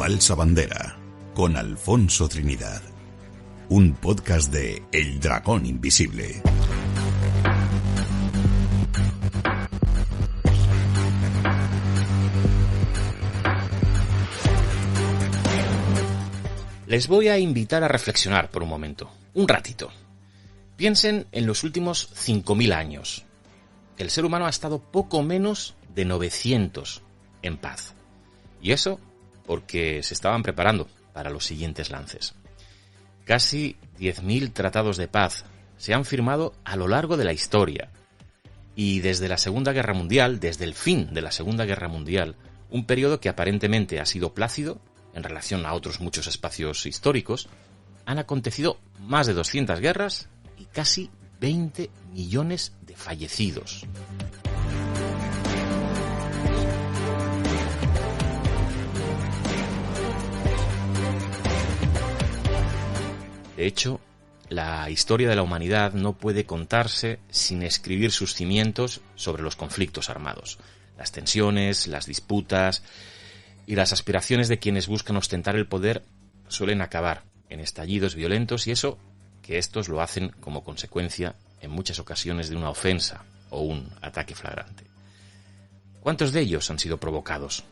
Falsa Bandera, con Alfonso Trinidad. Un podcast de El Dragón Invisible. Les voy a invitar a reflexionar por un momento, un ratito. Piensen en los últimos 5.000 años. El ser humano ha estado poco menos de 900 en paz. Y eso porque se estaban preparando para los siguientes lances. Casi 10.000 tratados de paz se han firmado a lo largo de la historia. Y desde la Segunda Guerra Mundial, desde el fin de la Segunda Guerra Mundial, un periodo que aparentemente ha sido plácido en relación a otros muchos espacios históricos, han acontecido más de 200 guerras y casi 20 millones de fallecidos. De hecho, la historia de la humanidad no puede contarse sin escribir sus cimientos sobre los conflictos armados, las tensiones, las disputas y las aspiraciones de quienes buscan ostentar el poder suelen acabar en estallidos violentos, y eso que estos lo hacen como consecuencia en muchas ocasiones de una ofensa o un ataque flagrante. ¿Cuántos de ellos han sido provocados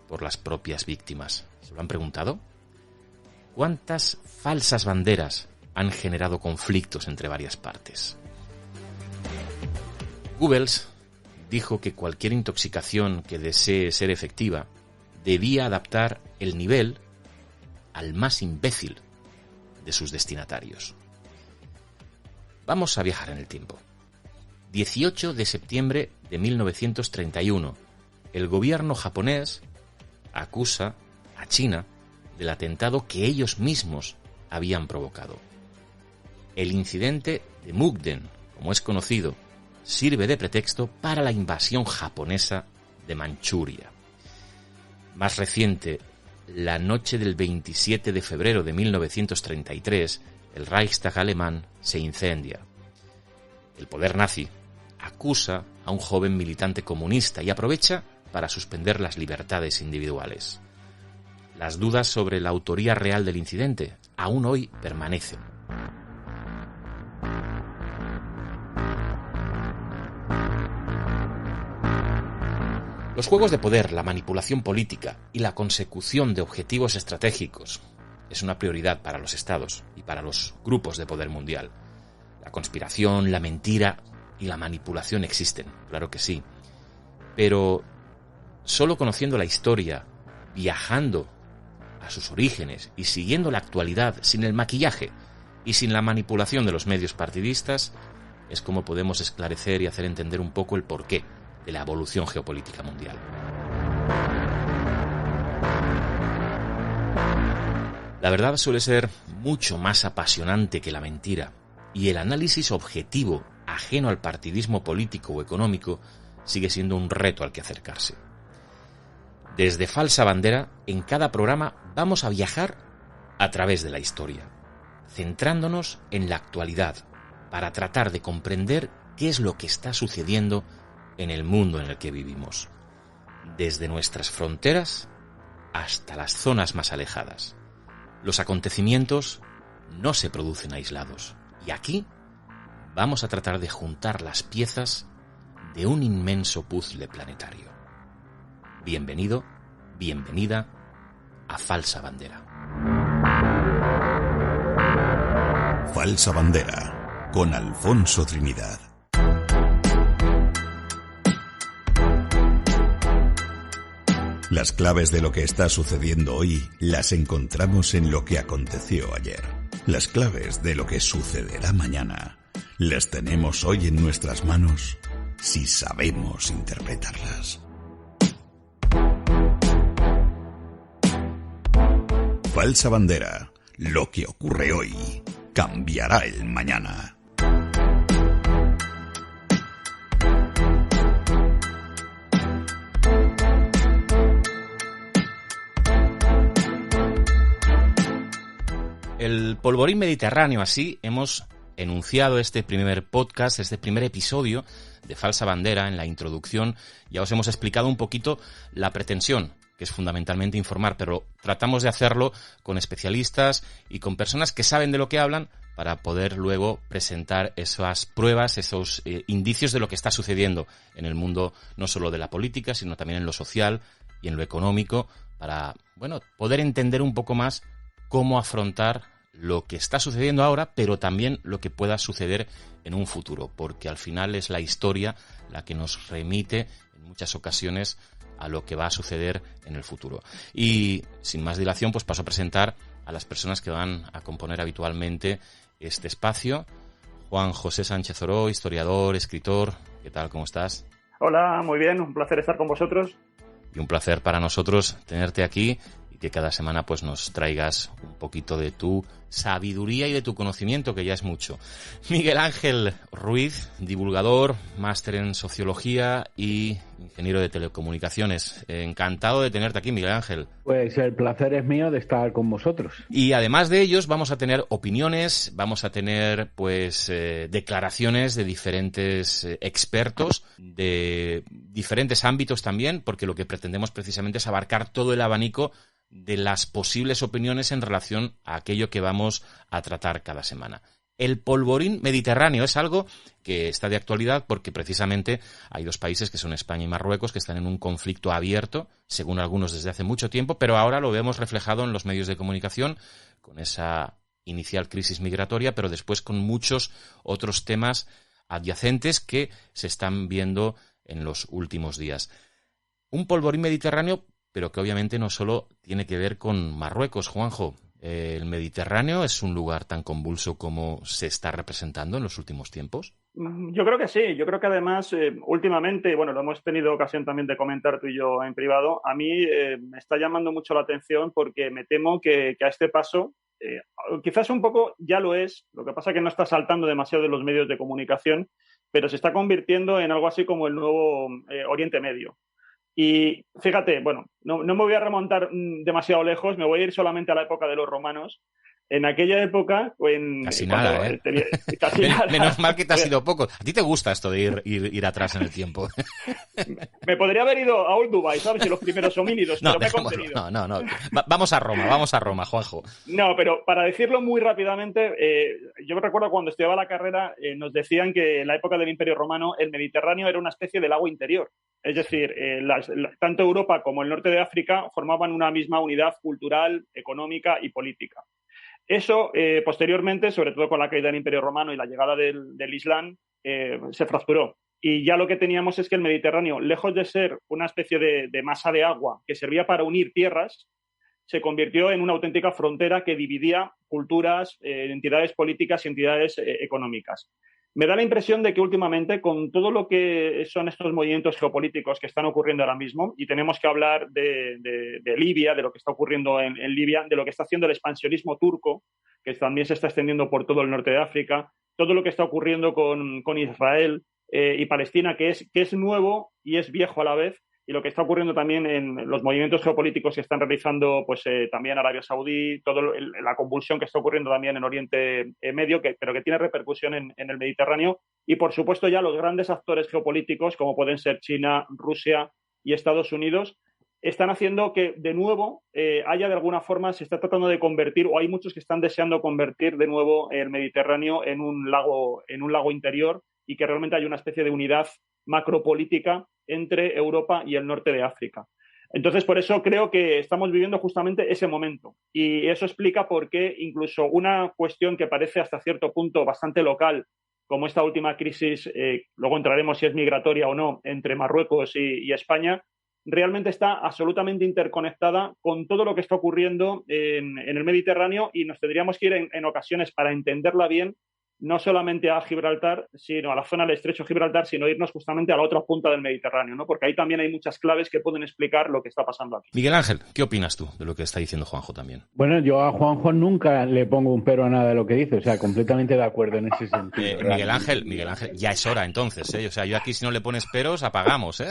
por las propias víctimas? ¿Se lo han preguntado? ¿Cuántas falsas banderas han generado conflictos entre varias partes? Goebbels dijo que cualquier intoxicación que desee ser efectiva debía adaptar el nivel al más imbécil de sus destinatarios. Vamos a viajar en el tiempo. 18 de septiembre de 1931, el gobierno japonés acusa a China del atentado que ellos mismos habían provocado. El incidente de Mukden, como es conocido, sirve de pretexto para la invasión japonesa de Manchuria. Más reciente, la noche del 27 de febrero de 1933, el Reichstag alemán se incendia. El poder nazi acusa a un joven militante comunista y aprovecha para suspender las libertades individuales. Las dudas sobre la autoría real del incidente aún hoy permanecen. Los juegos de poder, la manipulación política y la consecución de objetivos estratégicos es una prioridad para los estados y para los grupos de poder mundial. La conspiración, la mentira y la manipulación existen, claro que sí. Pero solo conociendo la historia, viajando a sus orígenes y siguiendo la actualidad sin el maquillaje y sin la manipulación de los medios partidistas, es como podemos esclarecer y hacer entender un poco el porqué de la evolución geopolítica mundial. La verdad suele ser mucho más apasionante que la mentira, y el análisis objetivo, ajeno al partidismo político o económico, sigue siendo un reto al que acercarse. Desde Falsa Bandera, en cada programa vamos a viajar a través de la historia, centrándonos en la actualidad, para tratar de comprender qué es lo que está sucediendo en el mundo en el que vivimos, desde nuestras fronteras hasta las zonas más alejadas. Los acontecimientos no se producen aislados, y aquí vamos a tratar de juntar las piezas de un inmenso puzzle planetario. Bienvenido, bienvenida a Falsa Bandera. Falsa Bandera, con Alfonso Trinidad. Las claves de lo que está sucediendo hoy las encontramos en lo que aconteció ayer. Las claves de lo que sucederá mañana las tenemos hoy en nuestras manos si sabemos interpretarlas. Falsa Bandera. Lo que ocurre hoy cambiará el mañana. El polvorín mediterráneo, así hemos enunciado este primer podcast, este primer episodio de Falsa Bandera. En la introducción ya os hemos explicado un poquito la pretensión que es fundamentalmente informar, pero tratamos de hacerlo con especialistas y con personas que saben de lo que hablan para poder luego presentar esas pruebas, esos indicios de lo que está sucediendo en el mundo, no solo de la política, sino también en lo social y en lo económico, para, bueno, poder entender un poco más cómo afrontar lo que está sucediendo ahora, pero también lo que pueda suceder en un futuro, porque al final es la historia la que nos remite en muchas ocasiones a lo que va a suceder en el futuro. Y sin más dilación, pues paso a presentar a las personas que van a componer habitualmente este espacio. Juan José Sánchez Oró, historiador, escritor. ¿Qué tal? ¿Cómo estás? Hola, muy bien. Un placer estar con vosotros. Y un placer para nosotros tenerte aquí y que cada semana pues nos traigas un poquito de tu sabiduría y de tu conocimiento, que ya es mucho. Miguel Ángel Ruiz, divulgador, máster en sociología y ingeniero de telecomunicaciones. Encantado de tenerte aquí, Miguel Ángel. Pues el placer es mío de estar con vosotros. Y además de ellos vamos a tener opiniones, vamos a tener pues declaraciones de diferentes expertos, de diferentes ámbitos también, porque lo que pretendemos precisamente es abarcar todo el abanico de las posibles opiniones en relación a aquello que vamos a tratar cada semana. El polvorín mediterráneo es algo que está de actualidad porque precisamente hay dos países que son España y Marruecos que están en un conflicto abierto, según algunos desde hace mucho tiempo, pero ahora lo vemos reflejado en los medios de comunicación con esa inicial crisis migratoria, pero después con muchos otros temas adyacentes que se están viendo en los últimos días. Un polvorín mediterráneo, pero que obviamente no solo tiene que ver con Marruecos, Juanjo. ¿El Mediterráneo es un lugar tan convulso como se está representando en los últimos tiempos? Yo creo que sí. Yo creo que además, últimamente, bueno, lo hemos tenido ocasión también de comentar tú y yo en privado, a mí me está llamando mucho la atención porque me temo que a este paso, quizás un poco ya lo es, lo que pasa es que no está saltando demasiado de los medios de comunicación, pero se está convirtiendo en algo así como el nuevo Oriente Medio. Y fíjate, bueno, no me voy a remontar demasiado lejos, me voy a ir solamente a la época de los romanos. En aquella época... Casi nada, ¿eh? Casi nada. Menos mal que te has ido poco. ¿A ti te gusta esto de ir atrás en el tiempo? Me podría haber ido a Old Dubai, ¿sabes? Y los primeros homínidos, pero me he contenido. No. Vamos a Roma, Juanjo. No, pero para decirlo muy rápidamente, yo me recuerdo cuando estudiaba la carrera, nos decían que en la época del Imperio Romano el Mediterráneo era una especie de lago interior. Es decir, tanto Europa como el norte de África formaban una misma unidad cultural, económica y política. Eso, posteriormente, sobre todo con la caída del Imperio Romano y la llegada del Islam, se fracturó. Y ya lo que teníamos es que el Mediterráneo, lejos de ser una especie de masa de agua que servía para unir tierras, se convirtió en una auténtica frontera que dividía culturas, entidades políticas y entidades económicas. Me da la impresión de que últimamente, con todo lo que son estos movimientos geopolíticos que están ocurriendo ahora mismo, y tenemos que hablar de Libia, de lo que está ocurriendo en Libia, de lo que está haciendo el expansionismo turco, que también se está extendiendo por todo el norte de África, todo lo que está ocurriendo con Israel y Palestina, que es nuevo y es viejo a la vez, y lo que está ocurriendo también en los movimientos geopolíticos que están realizando pues también Arabia Saudí, toda la convulsión que está ocurriendo también en Oriente Medio, pero que tiene repercusión en el Mediterráneo, y por supuesto ya los grandes actores geopolíticos como pueden ser China, Rusia y Estados Unidos, están haciendo que de nuevo haya de alguna forma, se está tratando de convertir, o hay muchos que están deseando convertir de nuevo el Mediterráneo en un lago interior, y que realmente haya una especie de unidad macropolítica entre Europa y el norte de África. Entonces, por eso creo que estamos viviendo justamente ese momento. Y eso explica por qué incluso una cuestión que parece hasta cierto punto bastante local, como esta última crisis, luego entraremos si es migratoria o no, entre Marruecos y España, realmente está absolutamente interconectada con todo lo que está ocurriendo en el Mediterráneo, y nos tendríamos que ir en ocasiones, para entenderla bien, no solamente a Gibraltar, sino a la zona del Estrecho de Gibraltar, sino irnos justamente a la otra punta del Mediterráneo, ¿no? Porque ahí también hay muchas claves que pueden explicar lo que está pasando aquí. Miguel Ángel, ¿qué opinas tú de lo que está diciendo Juanjo también? Bueno, yo a Juanjo nunca le pongo un pero a nada de lo que dice, o sea, completamente de acuerdo en ese sentido. Miguel Ángel, ya es hora entonces, ¿eh? O sea, yo aquí si no le pones peros, apagamos, ¿eh?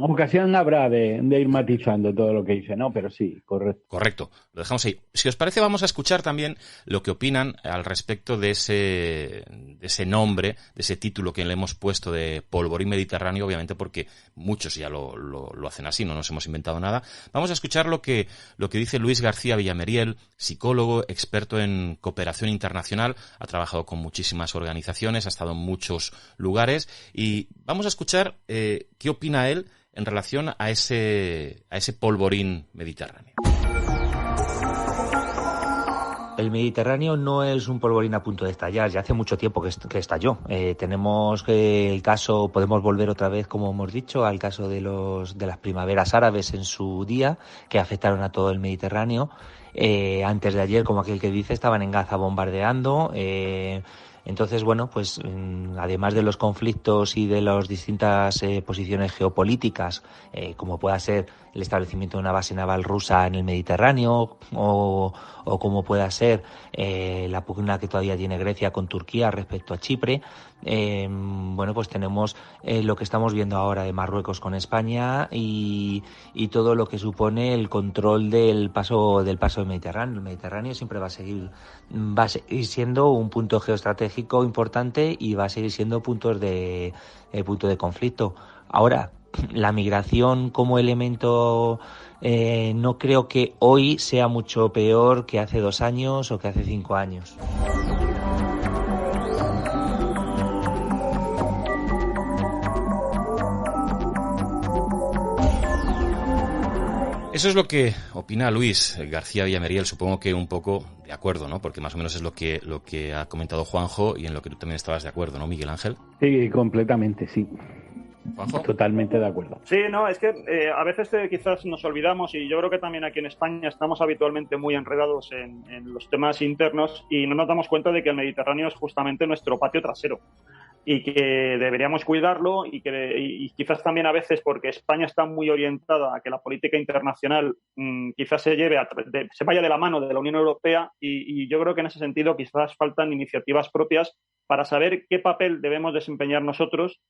Ocasión habrá de ir matizando todo lo que dice, ¿no? Pero sí, correcto. Correcto, lo dejamos ahí. Si os parece, vamos a escuchar también lo que opinan al respecto de ese nombre, de ese título que le hemos puesto de polvorín mediterráneo, obviamente porque muchos ya lo hacen así, no nos hemos inventado nada. Vamos a escuchar lo que dice Luis García Villameriel, psicólogo, experto en cooperación internacional, ha trabajado con muchísimas organizaciones, ha estado en muchos lugares, y vamos a escuchar qué opina él en relación a ese polvorín mediterráneo. El Mediterráneo no es un polvorín a punto de estallar, ya hace mucho tiempo que estalló. Tenemos el caso, podemos volver otra vez, como hemos dicho, al caso de las primaveras árabes en su día, que afectaron a todo el Mediterráneo. Antes de ayer, como aquel que dice, estaban en Gaza bombardeando. Entonces, bueno, pues además de los conflictos y de las distintas posiciones geopolíticas, como pueda ser el establecimiento de una base naval rusa en el Mediterráneo o como pueda ser la pugna que todavía tiene Grecia con Turquía respecto a Chipre, bueno, pues tenemos lo que estamos viendo ahora de Marruecos con España y todo lo que supone el control del paso del Mediterráneo. El Mediterráneo siempre va a seguir siendo un punto geoestratégico importante y va a seguir siendo punto de conflicto. Ahora, la migración como elemento no creo que hoy sea mucho peor que hace 2 años o que hace 5 años. Eso es lo que opina Luis García Villameriel, supongo que un poco de acuerdo, ¿no? Porque más o menos es lo que ha comentado Juanjo y en lo que tú también estabas de acuerdo, ¿no, Miguel Ángel? Sí, completamente, sí. ¿Juanjo? Totalmente de acuerdo. Sí, no, es que a veces quizás nos olvidamos, y yo creo que también aquí en España estamos habitualmente muy enredados en los temas internos y no nos damos cuenta de que el Mediterráneo es justamente nuestro patio trasero y que deberíamos cuidarlo y quizás también a veces porque España está muy orientada a que la política internacional quizás se vaya de la mano de la Unión Europea y yo creo que en ese sentido quizás faltan iniciativas propias para saber qué papel debemos desempeñar nosotros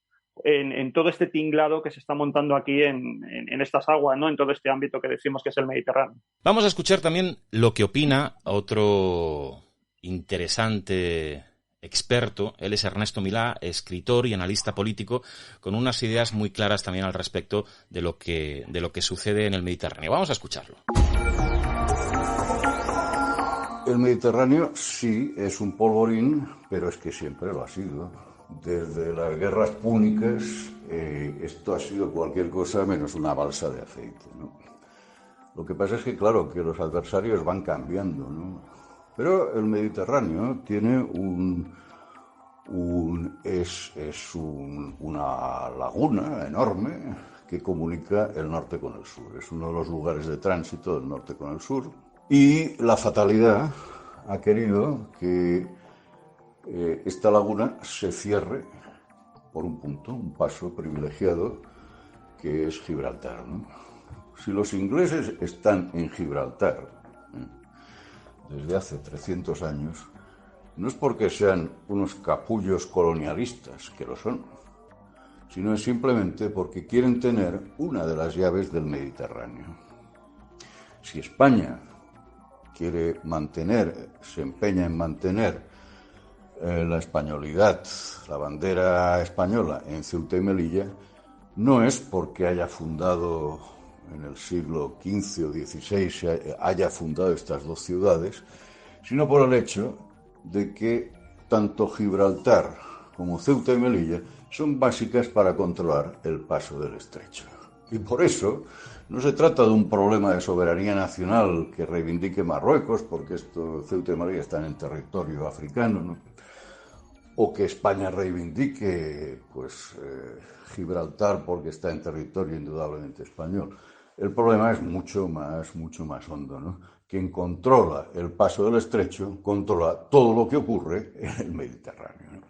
en todo este tinglado que se está montando aquí en estas aguas, ¿no? En todo este ámbito que decimos que es el Mediterráneo. Vamos a escuchar también lo que opina otro interesante experto. Él es Ernesto Milá, escritor y analista político, con unas ideas muy claras también al respecto de lo que sucede en el Mediterráneo. Vamos a escucharlo. El Mediterráneo sí es un polvorín, pero es que siempre lo ha sido. Desde las guerras púnicas, esto ha sido cualquier cosa menos una balsa de aceite, ¿no? Lo que pasa es que, claro, que los adversarios van cambiando, ¿no? Pero el Mediterráneo tiene una laguna enorme que comunica el norte con el sur. Es uno de los lugares de tránsito del norte con el sur. Y la fatalidad ha querido que esta laguna se cierre por un punto, un paso privilegiado, que es Gibraltar, ¿no? Si los ingleses están en Gibraltar desde hace 300 años, no es porque sean unos capullos colonialistas, que lo son, sino es simplemente porque quieren tener una de las llaves del Mediterráneo. Si España se empeña en mantener la españolidad, la bandera española en Ceuta y Melilla, no es porque haya fundado en el siglo XV o XVI, haya fundado estas dos ciudades, sino por el hecho de que tanto Gibraltar como Ceuta y Melilla son básicas para controlar el paso del estrecho. Y por eso no se trata de un problema de soberanía nacional que reivindique Marruecos, porque Ceuta y Melilla están en territorio africano, ¿no? O que España reivindique Gibraltar porque está en territorio indudablemente español. El problema es mucho más hondo, ¿no? Quien controla el paso del estrecho controla todo lo que ocurre en el Mediterráneo, ¿no?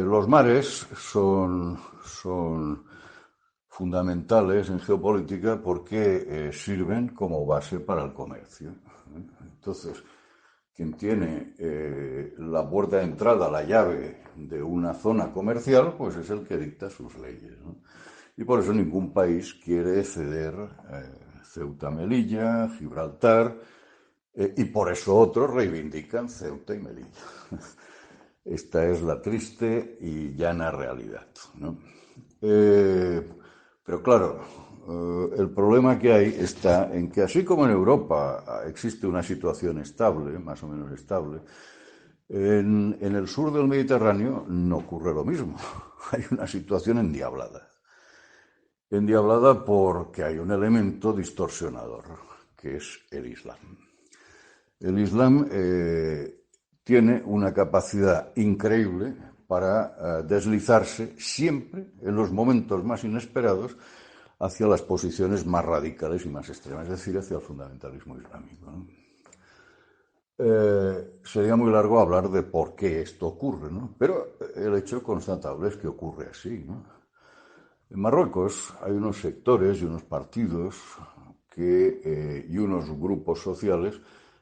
Los mares son fundamentales en geopolítica porque sirven como base para el comercio. Entonces, quien tiene la puerta de entrada, la llave de una zona comercial, pues es el que dicta sus leyes, ¿no? Y por eso ningún país quiere ceder Ceuta, Melilla, Gibraltar, y por eso otros reivindican Ceuta y Melilla. Esta es la triste y llana realidad, ¿no? Pero claro, el problema que hay está en que así como en Europa existe una situación estable, más o menos estable, en el sur del Mediterráneo no ocurre lo mismo. Hay una situación endiablada. Endiablada porque hay un elemento distorsionador, que es el Islam. El Islam tiene una capacidad increíble para deslizarse siempre, en los momentos más inesperados, hacia las posiciones más radicales y más extremas, es decir, hacia el fundamentalismo islámico, ¿no? Sería muy largo hablar de por qué esto ocurre, ¿no? Pero el hecho constatable es que ocurre así, ¿no? En Marruecos hay unos sectores y unos partidos y unos grupos sociales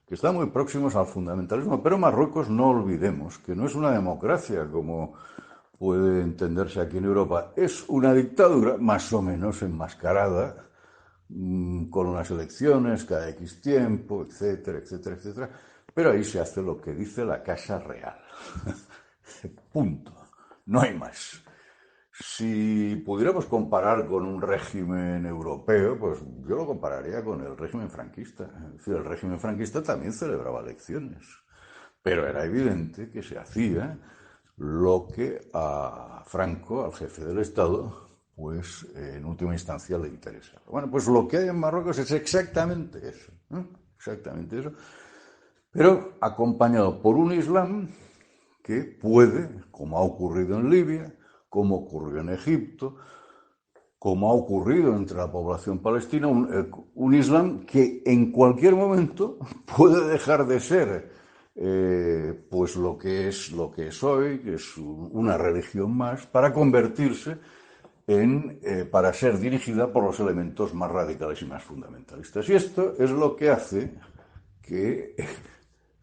que están muy próximos al fundamentalismo, pero Marruecos, no olvidemos que no es una democracia como puede entenderse aquí en Europa, es una dictadura más o menos enmascarada, con unas elecciones cada X tiempo, etcétera, etcétera, etcétera, pero ahí se hace lo que dice la Casa Real. Punto. No hay más. Si pudiéramos comparar con un régimen europeo, pues yo lo compararía con el régimen franquista. Es decir, el régimen franquista también celebraba elecciones, pero era evidente que se hacía lo que a Franco, al jefe del Estado, pues en última instancia le interesaba. Bueno, pues lo que hay en Marruecos es exactamente eso, ¿no? Exactamente eso, pero acompañado por un Islam que puede, como ha ocurrido en Libia, como ocurrió en Egipto, como ha ocurrido entre la población palestina, un Islam que en cualquier momento puede dejar de ser pues lo que es hoy, que es una religión más, para convertirse para ser dirigida por los elementos más radicales y más fundamentalistas. Y esto es lo que hace que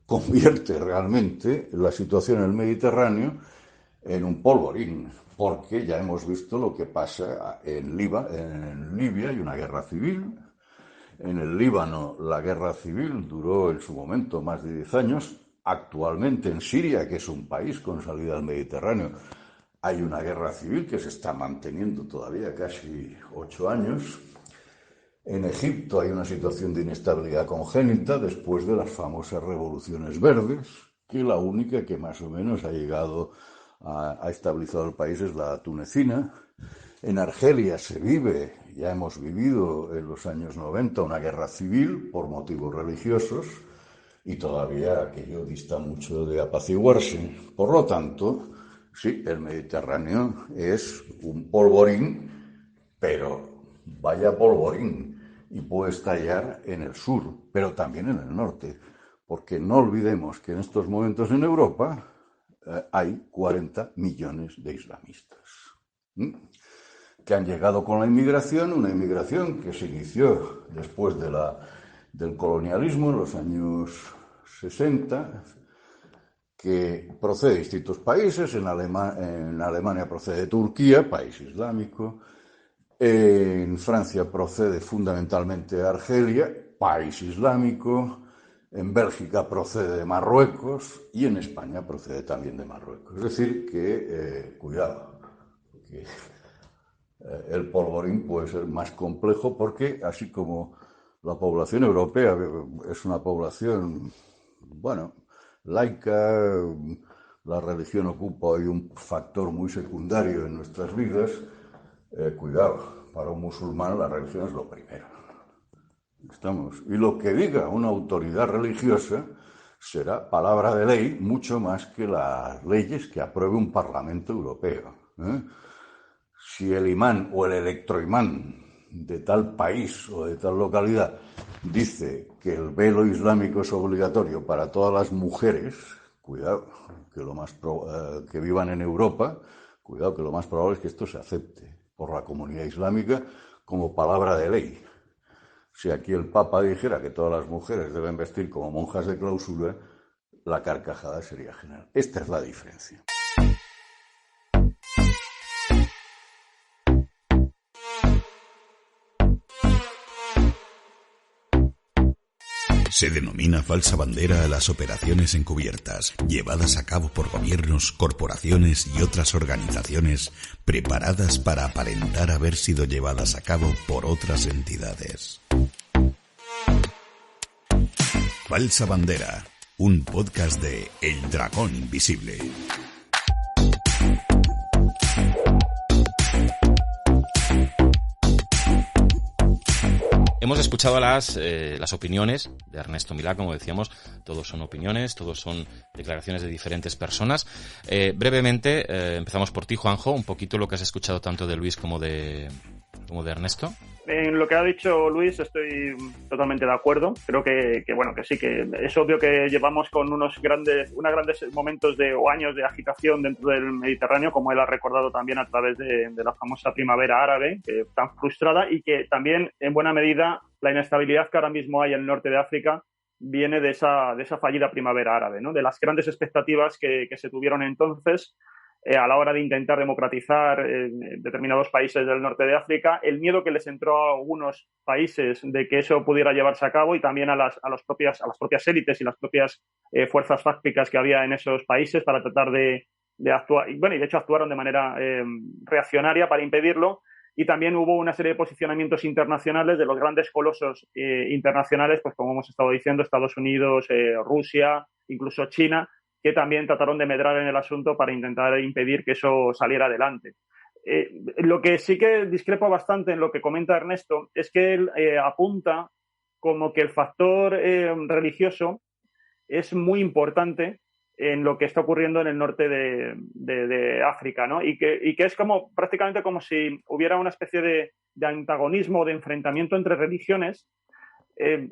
convierte realmente la situación en el Mediterráneo en un polvorín, porque ya hemos visto lo que pasa en Libia hay una guerra civil. En el Líbano la guerra civil duró en su momento más de 10 años. Actualmente en Siria, que es un país con salida al Mediterráneo, hay una guerra civil que se está manteniendo todavía casi 8 años. En Egipto hay una situación de inestabilidad congénita después de las famosas revoluciones verdes, que la única que más o menos ha llegado ha estabilizado el país es la tunecina. En Argelia se vive, ya hemos vivido en los años 90, una guerra civil por motivos religiosos y todavía aquello dista mucho de apaciguarse. Por lo tanto, sí, el Mediterráneo es un polvorín, pero vaya polvorín, y puede estallar en el sur, pero también en el norte, porque no olvidemos que en estos momentos en Europa hay 40 millones de islamistas, que han llegado con la inmigración, una inmigración que se inició después del colonialismo en los años 60, que procede de distintos países. En Alemania procede de Turquía, país islámico. En Francia procede fundamentalmente de Argelia, país islámico. En Bélgica procede de Marruecos y en España procede también de Marruecos. Es decir, que cuidado, que el polvorín puede ser más complejo porque, así como la población europea es una población, bueno, laica, la religión ocupa hoy un factor muy secundario en nuestras vidas, cuidado, para un musulmán la religión es lo primero. Y lo que diga una autoridad religiosa será palabra de ley mucho más que las leyes que apruebe un Parlamento Europeo, ¿eh? Si el imán o el electroimán de tal país o de tal localidad dice que el velo islámico es obligatorio para todas las mujeres, cuidado, que vivan en Europa, cuidado, que lo más probable es que esto se acepte por la comunidad islámica como palabra de ley. Si aquí el Papa dijera que todas las mujeres deben vestir como monjas de clausura, la carcajada sería general. Esta es la diferencia. Se denomina falsa bandera a las operaciones encubiertas, llevadas a cabo por gobiernos, corporaciones y otras organizaciones preparadas para aparentar haber sido llevadas a cabo por otras entidades. Falsa bandera, un podcast de El Dragón Invisible. Hemos escuchado las opiniones de Ernesto Milá, como decíamos, todos son opiniones, todos son declaraciones de diferentes personas. Brevemente, empezamos por ti, Juanjo, un poquito lo que has escuchado tanto de Luis como de Ernesto. En lo que ha dicho Luis estoy totalmente de acuerdo. Creo que sí, que es obvio que llevamos con unos grandes momentos o años de agitación dentro del Mediterráneo, como él ha recordado también a través de la famosa primavera árabe, tan frustrada, y que también en buena medida la inestabilidad que ahora mismo hay en el norte de África viene de esa fallida primavera árabe, ¿no? De las grandes expectativas que se tuvieron entonces a la hora de intentar democratizar determinados países del norte de África, el miedo que les entró a algunos países de que eso pudiera llevarse a cabo, y también a las propias élites y las propias fuerzas fácticas que había en esos países para tratar de actuar. Y de hecho actuaron de manera reaccionaria para impedirlo. Y también hubo una serie de posicionamientos internacionales de los grandes colosos internacionales, pues como hemos estado diciendo, Estados Unidos, Rusia, incluso China, que también trataron de medrar en el asunto para intentar impedir que eso saliera adelante. Lo que sí que discrepo bastante en lo que comenta Ernesto es que él apunta como que el factor religioso es muy importante en lo que está ocurriendo en el norte de África, ¿no? Y que es prácticamente como si hubiera una especie de antagonismo o de enfrentamiento entre religiones.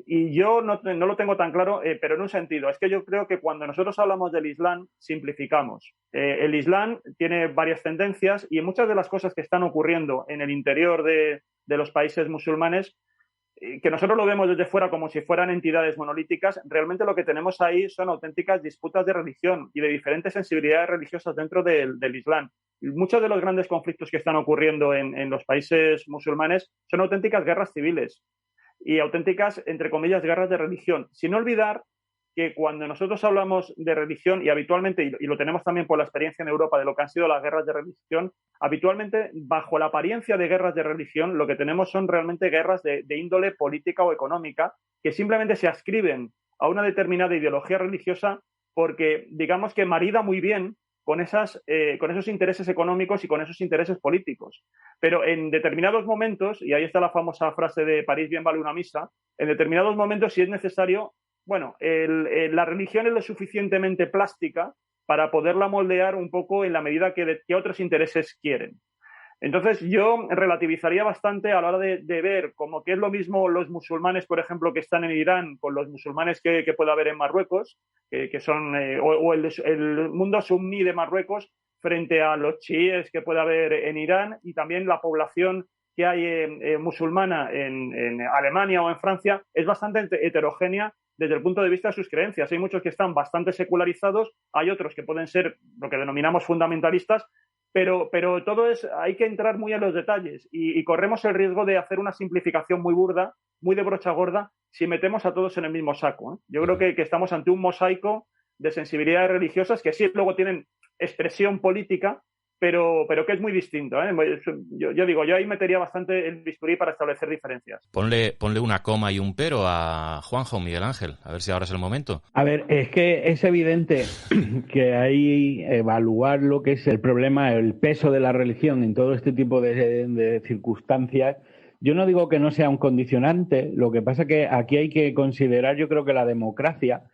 Y yo no lo tengo tan claro, pero en un sentido. Es que yo creo que cuando nosotros hablamos del Islam, simplificamos. El Islam tiene varias tendencias, y muchas de las cosas que están ocurriendo en el interior de los países musulmanes, que nosotros lo vemos desde fuera como si fueran entidades monolíticas, realmente lo que tenemos ahí son auténticas disputas de religión y de diferentes sensibilidades religiosas dentro del Islam. Muchos de los grandes conflictos que están ocurriendo en los países musulmanes son auténticas guerras civiles y auténticas, entre comillas, guerras de religión. Sin olvidar que cuando nosotros hablamos de religión, y habitualmente, y lo tenemos también por la experiencia en Europa de lo que han sido las guerras de religión, habitualmente, bajo la apariencia de guerras de religión, lo que tenemos son realmente guerras de índole política o económica, que simplemente se adscriben a una determinada ideología religiosa porque, digamos que marida muy bien con esos intereses económicos y con esos intereses políticos. Pero en determinados momentos, y ahí está la famosa frase de París bien vale una misa, en determinados momentos, si es necesario, la religión es lo suficientemente plástica para poderla moldear un poco en la medida que otros intereses quieren. Entonces yo relativizaría bastante a la hora de ver como que es lo mismo los musulmanes, por ejemplo, que están en Irán con los musulmanes que puede haber en Marruecos, que son o el mundo suní de Marruecos frente a los chiíes que puede haber en Irán, y también la población que hay musulmana en Alemania o en Francia es bastante heterogénea desde el punto de vista de sus creencias. Hay muchos que están bastante secularizados, hay otros que pueden ser lo que denominamos fundamentalistas, pero hay que entrar muy en los detalles y corremos el riesgo de hacer una simplificación muy burda, muy de brocha gorda, si metemos a todos en el mismo saco, ¿eh? Yo creo que estamos ante un mosaico de sensibilidades religiosas que sí luego tienen expresión política, pero que es muy distinto, ¿eh? Yo ahí metería bastante el bisturí para establecer diferencias. Ponle una coma y un pero a Juanjo, Miguel Ángel, a ver si ahora es el momento. A ver, es que es evidente que hay evaluar lo que es el problema, el peso de la religión en todo este tipo de circunstancias. Yo no digo que no sea un condicionante, lo que pasa que aquí hay que considerar, yo creo que la democracia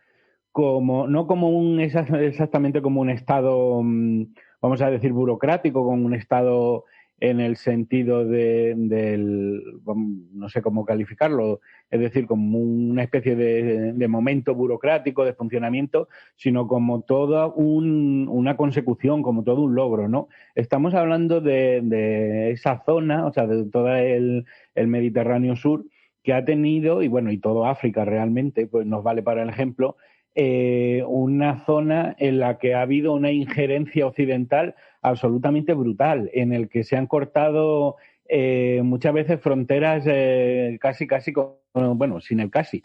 exactamente como un Estado, vamos a decir, burocrático, como un Estado en el sentido no sé cómo calificarlo, es decir, como una especie de momento burocrático, de funcionamiento, sino como toda una consecución, como todo un logro, ¿no? Estamos hablando de esa zona, o sea, de todo el Mediterráneo sur, que ha tenido, y todo África realmente, pues nos vale para el ejemplo, una zona en la que ha habido una injerencia occidental absolutamente brutal, en el que se han cortado muchas veces fronteras casi sin el casi,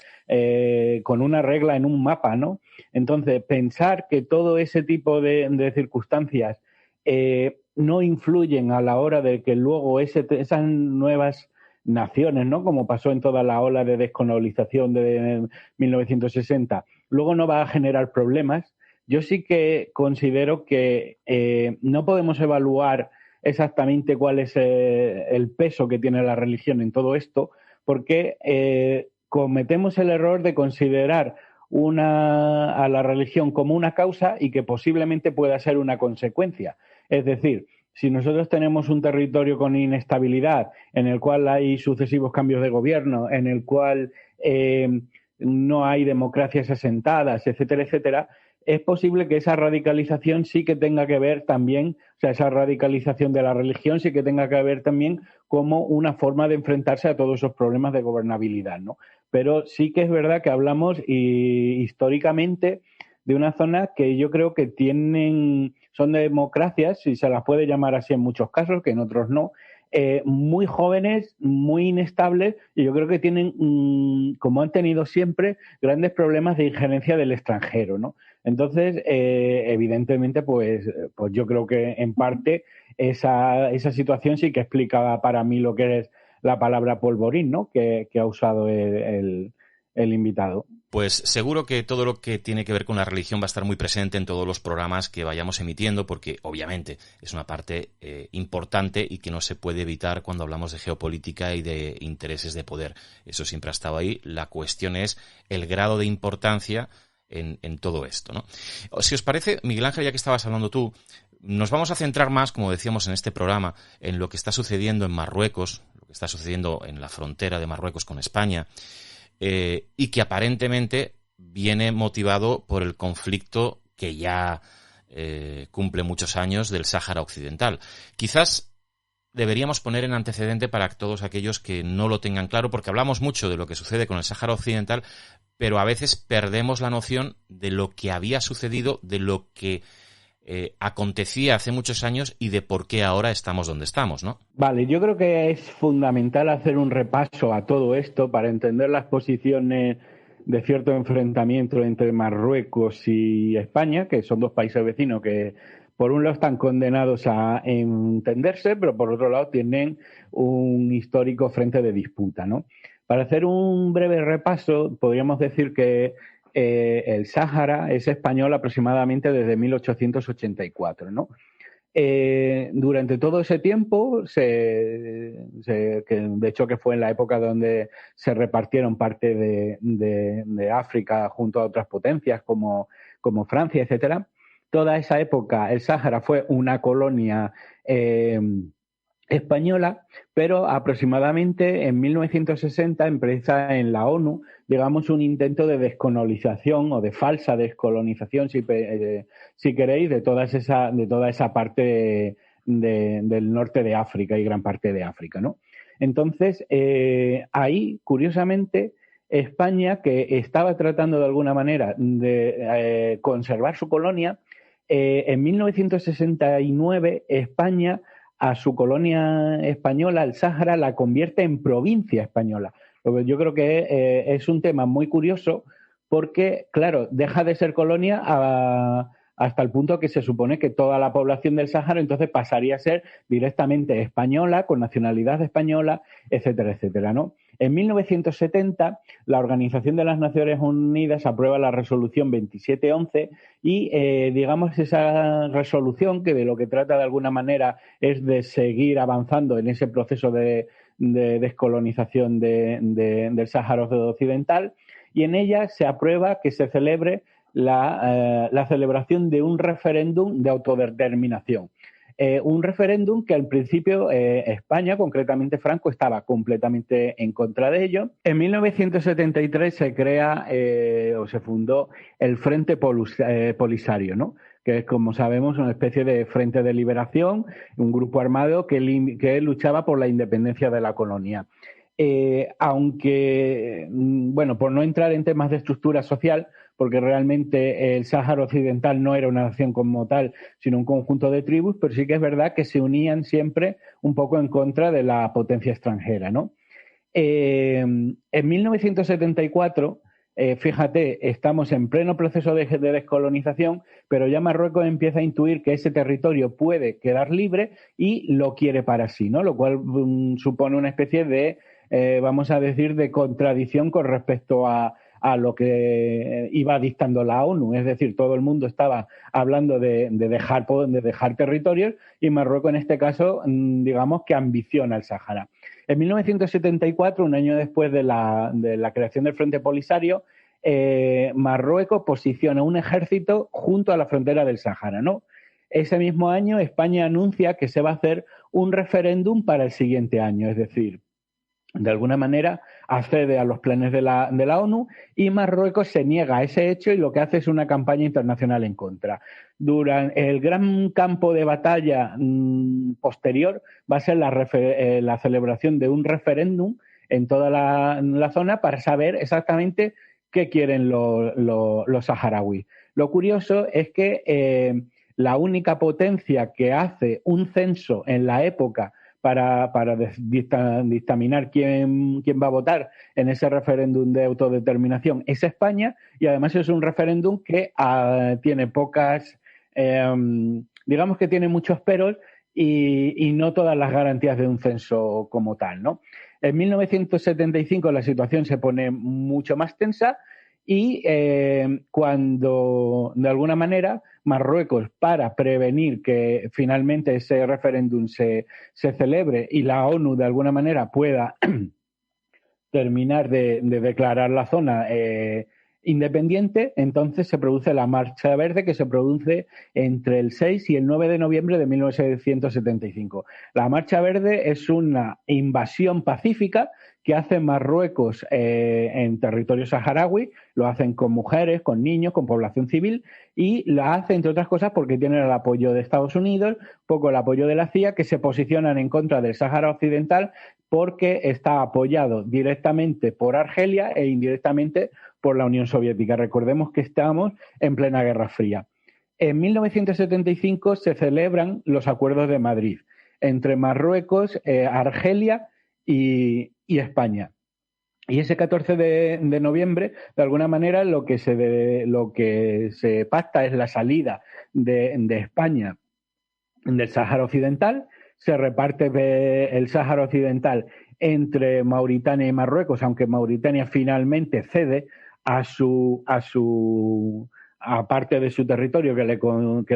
con una regla en un mapa, ¿no? Entonces, pensar que todo ese tipo de circunstancias no influyen a la hora de que luego esas nuevas naciones, ¿no? Como pasó en toda la ola de descolonización de 1960, luego no va a generar problemas. Yo sí que considero que no podemos evaluar exactamente cuál es el peso que tiene la religión en todo esto, porque cometemos el error de considerar a la religión como una causa y que posiblemente pueda ser una consecuencia. Es decir, si nosotros tenemos un territorio con inestabilidad, en el cual hay sucesivos cambios de gobierno, en el cual no hay democracias asentadas, etcétera, etcétera, es posible que esa radicalización sí que tenga que ver también, o sea, esa radicalización de la religión sí que tenga que ver también como una forma de enfrentarse a todos esos problemas de gobernabilidad, ¿no? Pero sí que es verdad que hablamos históricamente de una zona que yo creo que son democracias, si se las puede llamar así en muchos casos, que en otros no, muy jóvenes, muy inestables, y yo creo que tienen, como han tenido siempre, grandes problemas de injerencia del extranjero, ¿no? Entonces, evidentemente, pues yo creo que en parte esa situación sí que explicaba para mí lo que es la palabra polvorín, ¿no? Que ha usado el invitado. Pues seguro que todo lo que tiene que ver con la religión va a estar muy presente en todos los programas que vayamos emitiendo, porque obviamente es una parte importante y que no se puede evitar cuando hablamos de geopolítica y de intereses de poder. Eso siempre ha estado ahí. La cuestión es el grado de importancia en todo esto, ¿no? Si os parece, Miguel Ángel, ya que estabas hablando tú, nos vamos a centrar más, como decíamos en este programa, en lo que está sucediendo en Marruecos, lo que está sucediendo en la frontera de Marruecos con España, y que aparentemente viene motivado por el conflicto que ya cumple muchos años del Sáhara Occidental. Quizás deberíamos poner en antecedente para todos aquellos que no lo tengan claro, porque hablamos mucho de lo que sucede con el Sáhara Occidental, pero a veces perdemos la noción de lo que había sucedido, de lo que acontecía hace muchos años y de por qué ahora estamos donde estamos, ¿no? Vale, yo creo que es fundamental hacer un repaso a todo esto para entender las posiciones de cierto enfrentamiento entre Marruecos y España, que son dos países vecinos que por un lado están condenados a entenderse, pero por otro lado tienen un histórico frente de disputa, ¿no? Para hacer un breve repaso, podríamos decir que el Sáhara es español aproximadamente desde 1884, ¿no? Durante todo ese tiempo, que de hecho que fue en la época donde se repartieron parte de África junto a otras potencias como Francia, etcétera, toda esa época el Sáhara fue una colonia española, pero aproximadamente en 1960 empieza en la ONU, digamos, un intento de descolonización o de falsa descolonización, si queréis, de toda esa parte del norte de África y gran parte de África, ¿no? Entonces, ahí, curiosamente, España, que estaba tratando de alguna manera de conservar su colonia, en 1969 España a su colonia española, el Sáhara, la convierte en provincia española. Yo creo que es un tema muy curioso porque, claro, deja de ser colonia hasta el punto que se supone que toda la población del Sáhara entonces pasaría a ser directamente española, con nacionalidad española, etcétera, etcétera, ¿no? En 1970, la Organización de las Naciones Unidas aprueba la resolución 2711 y, digamos, esa resolución, que de lo que trata de alguna manera es de seguir avanzando en ese proceso de descolonización del Sáhara Occidental, y en ella se aprueba que se celebre la celebración de un referéndum de autodeterminación. Un referéndum que al principio España, concretamente Franco, estaba completamente en contra de ello. En 1973 se crea o se fundó el Frente Polisario, ¿no? Que es, como sabemos, una especie de frente de liberación, un grupo armado que luchaba por la independencia de la colonia. aunque, bueno, por no entrar en temas de estructura social, porque realmente el Sáhara Occidental no era una nación como tal, sino un conjunto de tribus, pero sí que es verdad que se unían siempre un poco en contra de la potencia extranjera, ¿no? En 1974, fíjate, estamos en pleno proceso de descolonización, pero ya Marruecos empieza a intuir que ese territorio puede quedar libre y lo quiere para sí, ¿no? Lo cual supone una especie de, vamos a decir, de contradicción con respecto a lo que iba dictando la ONU. Es decir, todo el mundo estaba hablando de dejar territorios y Marruecos en este caso, digamos que ambiciona el Sáhara. En 1974, un año después de la creación del Frente Polisario, Marruecos posiciona un ejército junto a la frontera del Sáhara, ¿no? Ese mismo año, España anuncia que se va a hacer un referéndum para el siguiente año, es decir, de alguna manera accede a los planes de la ONU y Marruecos se niega a ese hecho y lo que hace es una campaña internacional en contra. Durante el gran campo de batalla posterior va a ser la celebración de un referéndum en toda la zona para saber exactamente qué quieren los saharauis. Lo curioso es que la única potencia que hace un censo en la época para dictaminar quién va a votar en ese referéndum de autodeterminación es España, y además es un referéndum que tiene pocas, digamos que tiene muchos peros y no todas las garantías de un censo como tal, ¿no? En 1975 la situación se pone mucho más tensa y cuando, de alguna manera, Marruecos, para prevenir que finalmente ese referéndum se celebre y la ONU, de alguna manera, pueda terminar de declarar la zona independiente, entonces se produce la Marcha Verde, que se produce entre el 6 y el 9 de noviembre de 1975. La Marcha Verde es una invasión pacífica que hace Marruecos en territorio saharaui, lo hacen con mujeres, con niños, con población civil, y la hace, entre otras cosas, porque tienen el apoyo de Estados Unidos, poco el apoyo de la CIA, que se posicionan en contra del Sáhara Occidental porque está apoyado directamente por Argelia e indirectamente por la Unión Soviética. Recordemos que estamos en plena Guerra Fría. En 1975 se celebran los Acuerdos de Madrid entre Marruecos, Argelia y España. Y ese 14 de noviembre, de alguna manera, lo que se pacta es la salida de España del Sáhara Occidental. Se reparte el Sáhara Occidental entre Mauritania y Marruecos, aunque Mauritania finalmente cede a parte de su territorio que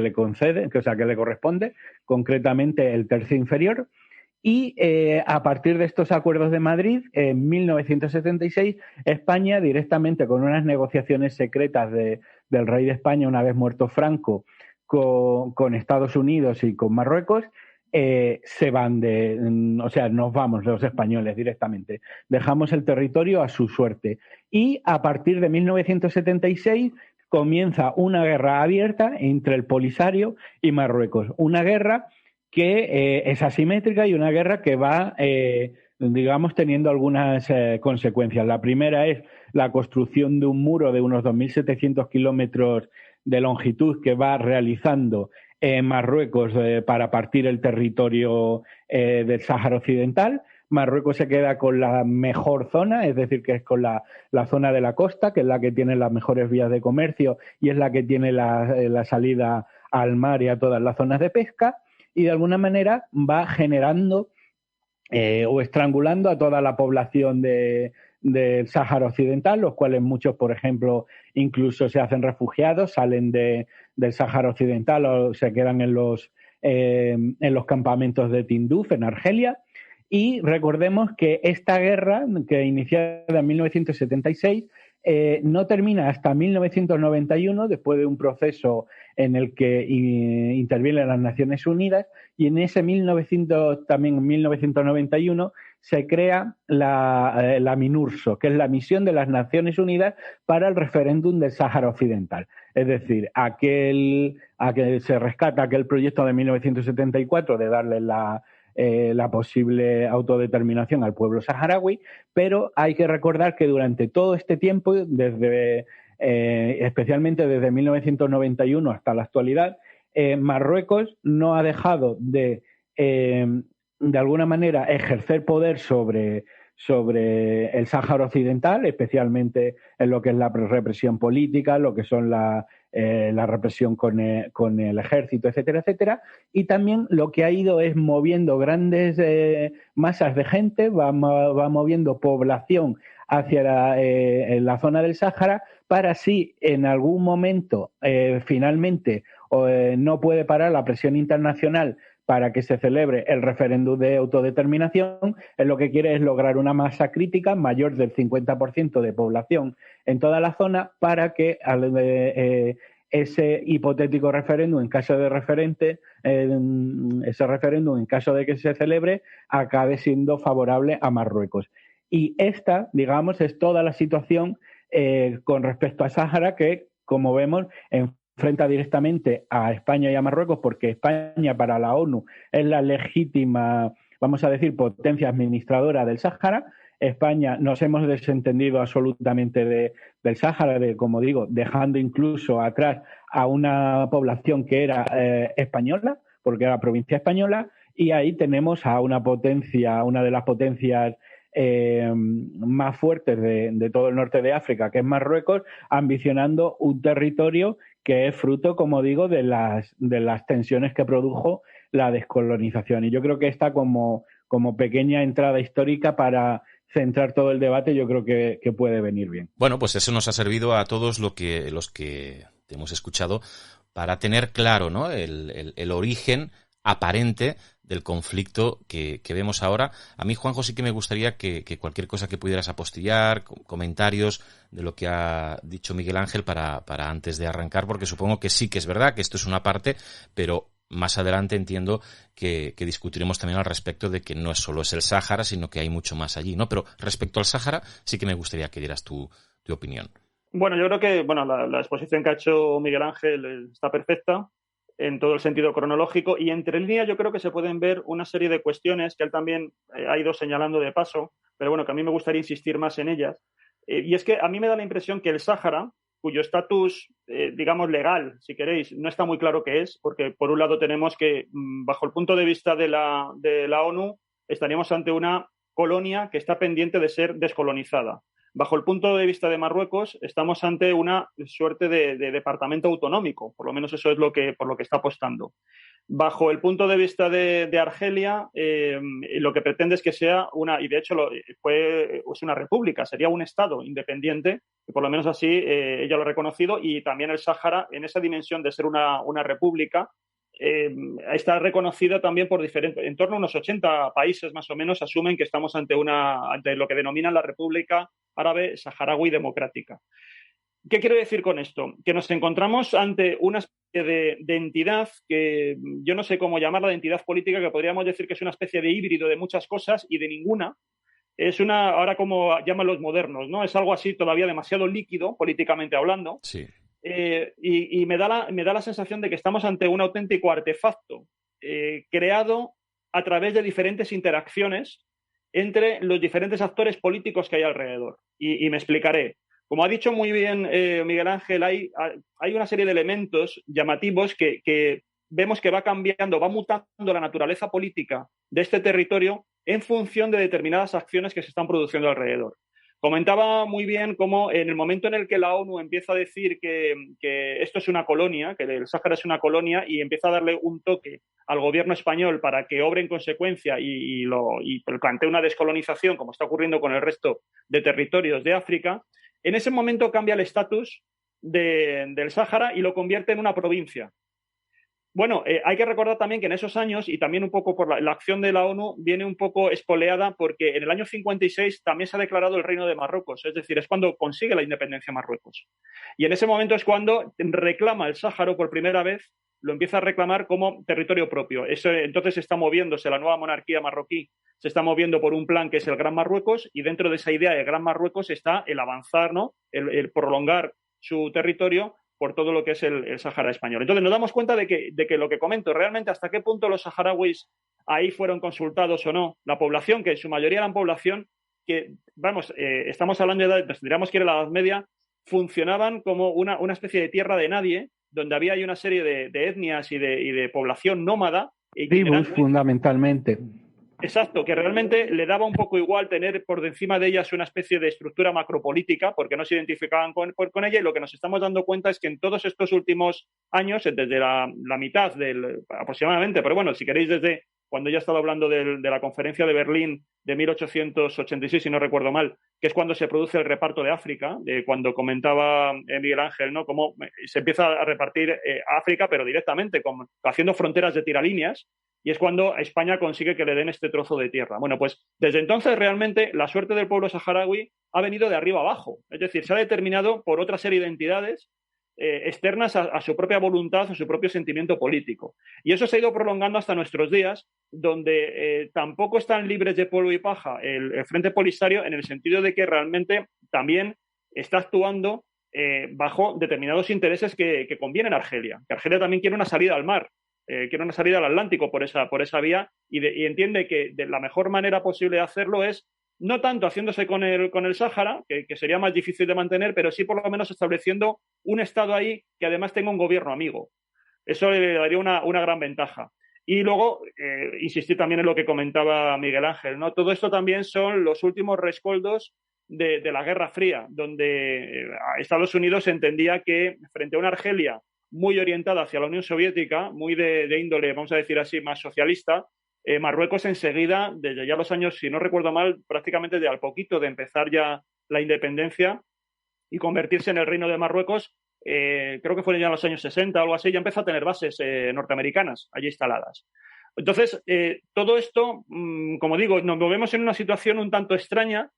le concede, que le corresponde, concretamente el tercio inferior. Y a partir de estos acuerdos de Madrid, en 1976, España, directamente con unas negociaciones secretas del rey de España, una vez muerto Franco, con Estados Unidos y con Marruecos, se van nos vamos los españoles directamente. Dejamos el territorio a su suerte. Y a partir de 1976 comienza una guerra abierta entre el Polisario y Marruecos. Una guerra que es asimétrica y una guerra que va, digamos, teniendo algunas consecuencias. La primera es la construcción de un muro de unos 2.700 kilómetros de longitud que va realizando Marruecos para partir el territorio del Sáhara Occidental. Marruecos se queda con la mejor zona, es decir, que es con la zona de la costa, que es la que tiene las mejores vías de comercio y es la que tiene la salida al mar y a todas las zonas de pesca, y de alguna manera va generando o estrangulando a toda la población del Sáhara Occidental, los cuales muchos, por ejemplo, incluso se hacen refugiados, salen del Sáhara Occidental o se quedan en los campamentos de Tinduf, en Argelia. Y recordemos que esta guerra, que inicia en 1976, no termina hasta 1991, después de un proceso en el que intervienen las Naciones Unidas, y en ese 1991 se crea la MINURSO, que es la Misión de las Naciones Unidas para el referéndum del Sáhara Occidental. Es decir, se rescata aquel proyecto de 1974 de darle la posible autodeterminación al pueblo saharaui, pero hay que recordar que durante todo este tiempo, especialmente desde 1991 hasta la actualidad, Marruecos no ha dejado de alguna manera ejercer poder sobre el Sáhara Occidental, especialmente en lo que es la represión política, lo que son la represión con el ejército, etcétera, etcétera. Y también lo que ha ido es moviendo grandes masas de gente, va moviendo población hacia la zona del Sáhara, para si en algún momento finalmente no puede parar la presión internacional para que se celebre el referéndum de autodeterminación, lo que quiere es lograr una masa crítica mayor del 50% de población en toda la zona para que ese hipotético referéndum, en caso de ese referéndum, en caso de que se celebre, acabe siendo favorable a Marruecos. Y esta, digamos, es toda la situación con respecto a Sáhara que, como vemos, enfrenta directamente a España y a Marruecos, porque España para la ONU es la legítima, vamos a decir, potencia administradora del Sáhara. España nos hemos desentendido absolutamente del Sáhara, como digo, dejando incluso atrás a una población que era española, porque era provincia española, y ahí tenemos a una potencia, una de las potencias más fuertes de todo el norte de África, que es Marruecos, ambicionando un territorio que es fruto, como digo, de las tensiones que produjo la descolonización. Y yo creo que esta como pequeña entrada histórica para centrar todo el debate, yo creo que puede venir bien. Bueno, pues eso nos ha servido a todos los que te hemos escuchado para tener claro, ¿no?, el origen aparente del conflicto que vemos ahora. A mí, Juanjo, sí que me gustaría que cualquier cosa que pudieras apostillar, comentarios de lo que ha dicho Miguel Ángel para antes de arrancar, porque supongo que sí que es verdad que esto es una parte, pero más adelante entiendo que discutiremos también al respecto de que no solo es el Sáhara, sino que hay mucho más allí, ¿no? Pero respecto al Sáhara, sí que me gustaría que dieras tu opinión. Bueno, yo creo que la exposición que ha hecho Miguel Ángel está perfecta en todo el sentido cronológico, y entre líneas yo creo que se pueden ver una serie de cuestiones que él también ha ido señalando de paso, pero bueno, que a mí me gustaría insistir más en ellas. Y es que a mí me da la impresión que el Sáhara, cuyo estatus, digamos, legal, si queréis, no está muy claro qué es, porque por un lado tenemos que, bajo el punto de vista de la ONU, estaríamos ante una colonia que está pendiente de ser descolonizada. Bajo el punto de vista de Marruecos, estamos ante una suerte de departamento autonómico, por lo menos eso es por lo que está apostando. Bajo el punto de vista de Argelia, lo que pretende es que sea y de hecho es una república, sería un Estado independiente, y por lo menos así ella lo ha reconocido, y también el Sáhara, en esa dimensión de ser una república, está reconocida también por en torno a unos 80 países más o menos asumen que estamos ante lo que denominan la República Árabe Saharaui Democrática. ¿Qué quiero decir con esto? Que nos encontramos ante una especie de entidad que yo no sé cómo llamarla, de entidad política, que podríamos decir que es una especie de híbrido de muchas cosas y de ninguna. Es ahora como llaman los modernos, ¿no? Es algo así todavía demasiado líquido, políticamente hablando. Sí. Y me da la sensación de que estamos ante un auténtico artefacto creado a través de diferentes interacciones entre los diferentes actores políticos que hay alrededor. Y me explicaré. Como ha dicho muy bien Miguel Ángel, hay una serie de elementos llamativos que vemos que va cambiando, va mutando la naturaleza política de este territorio en función de determinadas acciones que se están produciendo alrededor. Comentaba muy bien cómo en el momento en el que la ONU empieza a decir que esto es una colonia, que el Sáhara es una colonia, y empieza a darle un toque al gobierno español para que obre en consecuencia y plantee una descolonización, como está ocurriendo con el resto de territorios de África, en ese momento cambia el estatus del Sáhara y lo convierte en una provincia. Bueno, hay que recordar también que en esos años, y también un poco por la acción de la ONU, viene un poco espoleada porque en el año 56 también se ha declarado el Reino de Marruecos, es decir, es cuando consigue la independencia Marruecos. Y en ese momento es cuando reclama el Sáhara por primera vez, lo empieza a reclamar como territorio propio. Entonces está moviéndose la nueva monarquía marroquí, se está moviendo por un plan que es el Gran Marruecos, y dentro de esa idea del Gran Marruecos está el avanzar, ¿no? el prolongar su territorio por todo lo que es el Sáhara español. Entonces nos damos cuenta de que lo que comento, realmente hasta qué punto los saharauis ahí fueron consultados o no, la población, que en su mayoría eran población que, vamos, estamos hablando de, tendríamos que ir a la Edad Media, funcionaban como una especie de tierra de nadie, donde había ahí una serie de etnias y de población nómada. Tribus, fundamentalmente. Exacto, que realmente le daba un poco igual tener por encima de ellas una especie de estructura macropolítica, porque no se identificaban con ella, y lo que nos estamos dando cuenta es que en todos estos últimos años, desde la mitad aproximadamente, pero bueno, si queréis desde cuando ya he estado hablando de la conferencia de Berlín de 1886, si no recuerdo mal, que es cuando se produce el reparto de África, cuando comentaba Miguel Ángel, ¿no? Cómo se empieza a repartir África, pero directamente, haciendo fronteras de tiralíneas, y es cuando España consigue que le den este trozo de tierra. Bueno, pues desde entonces realmente la suerte del pueblo saharaui ha venido de arriba abajo, es decir, se ha determinado por otra serie de entidades externas a su propia voluntad, a su propio sentimiento político. Y eso se ha ido prolongando hasta nuestros días, donde tampoco están libres de polvo y paja el Frente Polisario, en el sentido de que realmente también está actuando bajo determinados intereses que convienen a Argelia. Que Argelia también quiere una salida al mar, quiere una salida al Atlántico por esa vía, y entiende que de la mejor manera posible de hacerlo es no tanto haciéndose con el Sáhara, que sería más difícil de mantener, pero sí por lo menos estableciendo un Estado ahí que además tenga un gobierno amigo. Eso le daría una gran ventaja. Y luego, insistir también en lo que comentaba Miguel Ángel, ¿no? Todo esto también son los últimos rescoldos de la Guerra Fría, donde Estados Unidos entendía que frente a una Argelia muy orientada hacia la Unión Soviética, muy de índole, vamos a decir así, más socialista, Marruecos enseguida, desde ya los años, si no recuerdo mal, prácticamente de al poquito de empezar ya la independencia y convertirse en el Reino de Marruecos, creo que fueron ya en los años 60 o algo así, ya empezó a tener bases norteamericanas allí instaladas. Entonces, todo esto, como digo, nos movemos en una situación un tanto extraña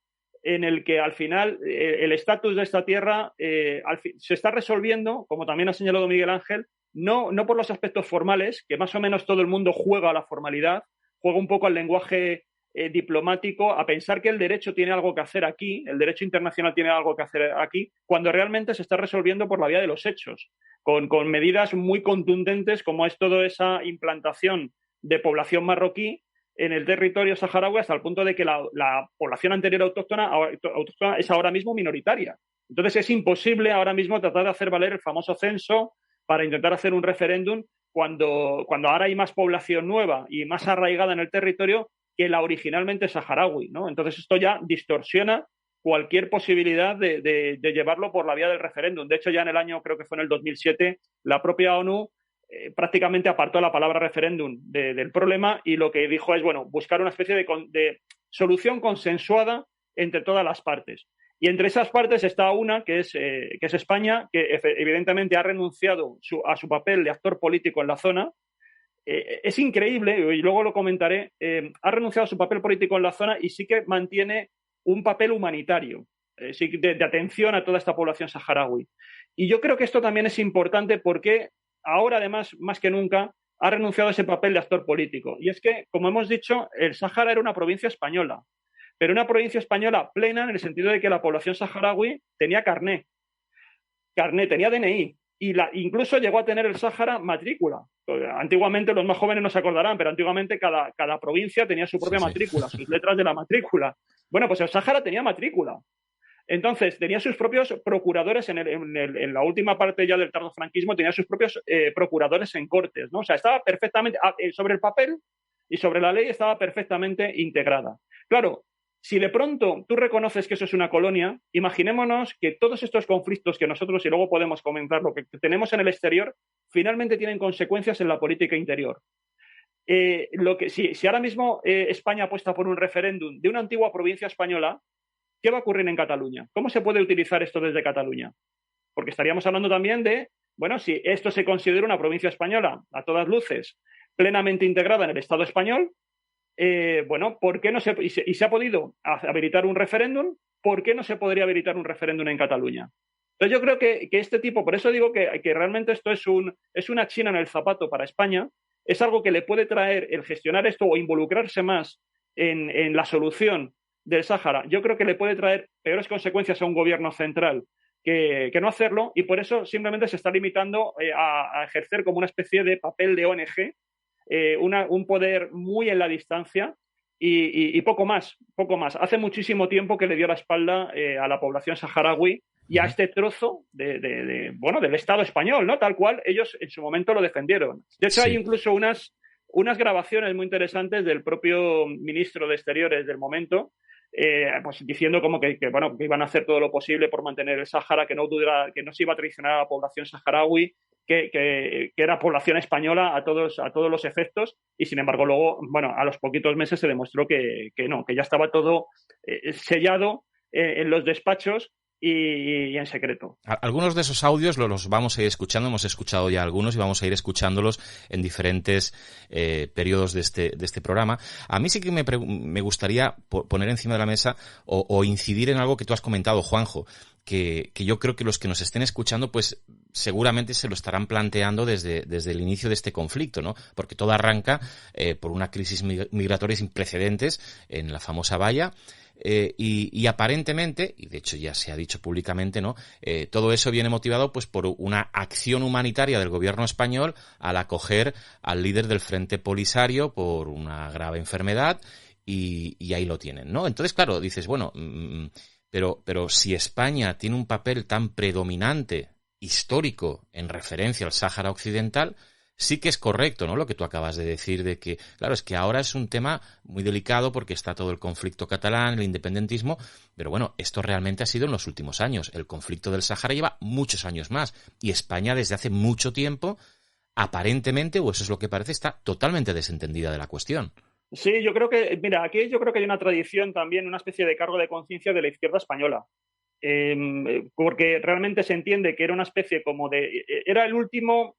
en el que al final el estatus de esta tierra se está resolviendo, como también ha señalado Miguel Ángel, no por los aspectos formales, que más o menos todo el mundo juega a la formalidad, juega un poco al lenguaje diplomático, a pensar que el derecho tiene algo que hacer aquí, el derecho internacional tiene algo que hacer aquí, cuando realmente se está resolviendo por la vía de los hechos, con medidas muy contundentes como es toda esa implantación de población marroquí en el territorio saharaui, hasta el punto de que la población anterior autóctona es ahora mismo minoritaria. Entonces es imposible ahora mismo tratar de hacer valer el famoso censo para intentar hacer un referéndum cuando ahora hay más población nueva y más arraigada en el territorio que la originalmente saharaui, ¿no? Entonces esto ya distorsiona cualquier posibilidad de llevarlo por la vía del referéndum. De hecho, ya en el año, creo que fue en el 2007, la propia ONU prácticamente apartó la palabra referéndum del problema, y lo que dijo es, bueno, buscar una especie de solución consensuada entre todas las partes. Y entre esas partes está una, que es España, que evidentemente ha renunciado a su papel de actor político en la zona. Es increíble, y luego lo comentaré, ha renunciado a su papel político en la zona y sí que mantiene un papel humanitario, sí, de atención a toda esta población saharaui. Y yo creo que esto también es importante porque ahora, además, más que nunca, ha renunciado a ese papel de actor político. Y es que, como hemos dicho, el Sáhara era una provincia española, pero una provincia española plena en el sentido de que la población saharaui tenía carné, tenía DNI, y incluso llegó a tener el Sáhara matrícula. Antiguamente, los más jóvenes no se acordarán, pero antiguamente cada provincia tenía su propia matrícula, sus letras de la matrícula. Bueno, pues el Sáhara tenía matrícula. Entonces, tenía sus propios procuradores en la última parte ya del tardofranquismo, tenía sus propios procuradores en cortes, ¿no? O sea, estaba perfectamente, sobre el papel y sobre la ley estaba perfectamente integrada. Claro, si de pronto tú reconoces que eso es una colonia, imaginémonos que todos estos conflictos que nosotros, y luego podemos comentar lo que tenemos en el exterior, finalmente tienen consecuencias en la política interior. Si ahora mismo España apuesta por un referéndum de una antigua provincia española, ¿qué va a ocurrir en Cataluña? ¿Cómo se puede utilizar esto desde Cataluña? Porque estaríamos hablando también de, bueno, si esto se considera una provincia española, a todas luces, plenamente integrada en el Estado español, bueno, ¿por qué no se ha podido habilitar un referéndum? ¿Por qué no se podría habilitar un referéndum en Cataluña? Entonces yo creo que este tipo, por eso digo que realmente esto es una china en el zapato para España, es algo que le puede traer el gestionar esto o involucrarse más en la solución del Sáhara. Yo creo que le puede traer peores consecuencias a un gobierno central que no hacerlo, y por eso simplemente se está limitando a ejercer como una especie de papel de ONG, un poder muy en la distancia y poco más. Hace muchísimo tiempo que le dio la espalda a la población saharaui y a este trozo del Estado español, ¿no? Tal cual ellos en su momento lo defendieron. De hecho, hay incluso unas grabaciones muy interesantes del propio ministro de Exteriores del momento, pues diciendo como que iban a hacer todo lo posible por mantener el Sáhara, que no se iba a traicionar a la población saharaui, que era población española a todos los efectos, y sin embargo luego, a los poquitos meses se demostró que no, que ya estaba todo sellado en los despachos y en secreto. Algunos de esos audios los vamos a ir escuchando, hemos escuchado ya algunos y vamos a ir escuchándolos en diferentes periodos de este programa. A mí sí que me gustaría poner encima de la mesa o incidir en algo que tú has comentado, Juanjo, que yo creo que los que nos estén escuchando pues seguramente se lo estarán planteando desde el inicio de este conflicto, ¿no? Porque todo arranca por una crisis migratoria sin precedentes en la famosa valla. Y aparentemente, y de hecho ya se ha dicho públicamente, ¿no? Todo eso viene motivado pues por una acción humanitaria del gobierno español al acoger al líder del Frente Polisario por una grave enfermedad y ahí lo tienen, ¿no? Entonces, claro, dices, bueno, pero si España tiene un papel tan predominante, histórico, en referencia al Sáhara Occidental, sí que es correcto, ¿no? Lo que tú acabas de decir de que, claro, es que ahora es un tema muy delicado porque está todo el conflicto catalán, el independentismo, pero bueno, esto realmente ha sido en los últimos años. El conflicto del Sáhara lleva muchos años más y España desde hace mucho tiempo, aparentemente, o eso es lo que parece, está totalmente desentendida de la cuestión. Sí, yo creo que, mira, aquí yo creo que hay una tradición también, una especie de cargo de conciencia de la izquierda española. Porque realmente se entiende que era una especie como era el último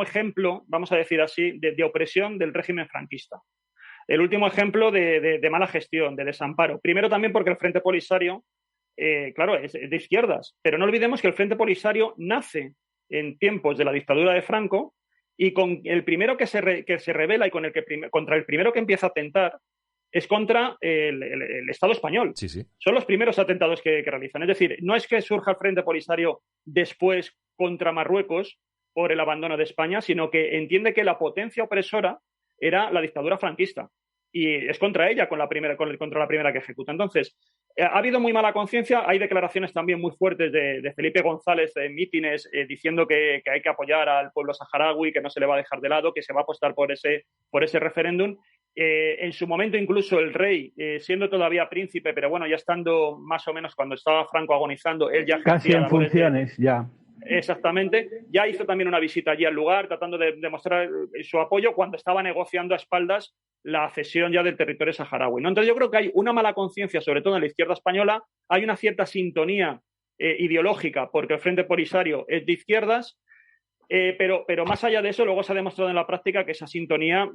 ejemplo, vamos a decir así, de opresión del régimen franquista. El último ejemplo de mala gestión, de desamparo. Primero también porque el Frente Polisario, claro, es de izquierdas, pero no olvidemos que el Frente Polisario nace en tiempos de la dictadura de Franco y con el primero que se rebela y contra el primero que empieza a atentar es contra el Estado español. Sí, sí. Son los primeros atentados que realizan. Es decir, no es que surja el Frente Polisario después contra Marruecos por el abandono de España, sino que entiende que la potencia opresora era la dictadura franquista. Y es contra ella contra la primera que ejecuta. Entonces, ha habido muy mala conciencia. Hay declaraciones también muy fuertes de Felipe González en mítines diciendo que hay que apoyar al pueblo saharaui, que no se le va a dejar de lado, que se va a apostar por ese referéndum. En su momento incluso el rey, siendo todavía príncipe, pero bueno, ya estando más o menos cuando estaba Franco agonizando, él ya casi en funciones, ya. Exactamente, ya hizo también una visita allí al lugar tratando de demostrar su apoyo cuando estaba negociando a espaldas la cesión ya del territorio saharaui, ¿no? Entonces yo creo que hay una mala conciencia, sobre todo en la izquierda española, hay una cierta sintonía ideológica porque el Frente Polisario es de izquierdas. Pero más allá de eso, luego se ha demostrado en la práctica que esa sintonía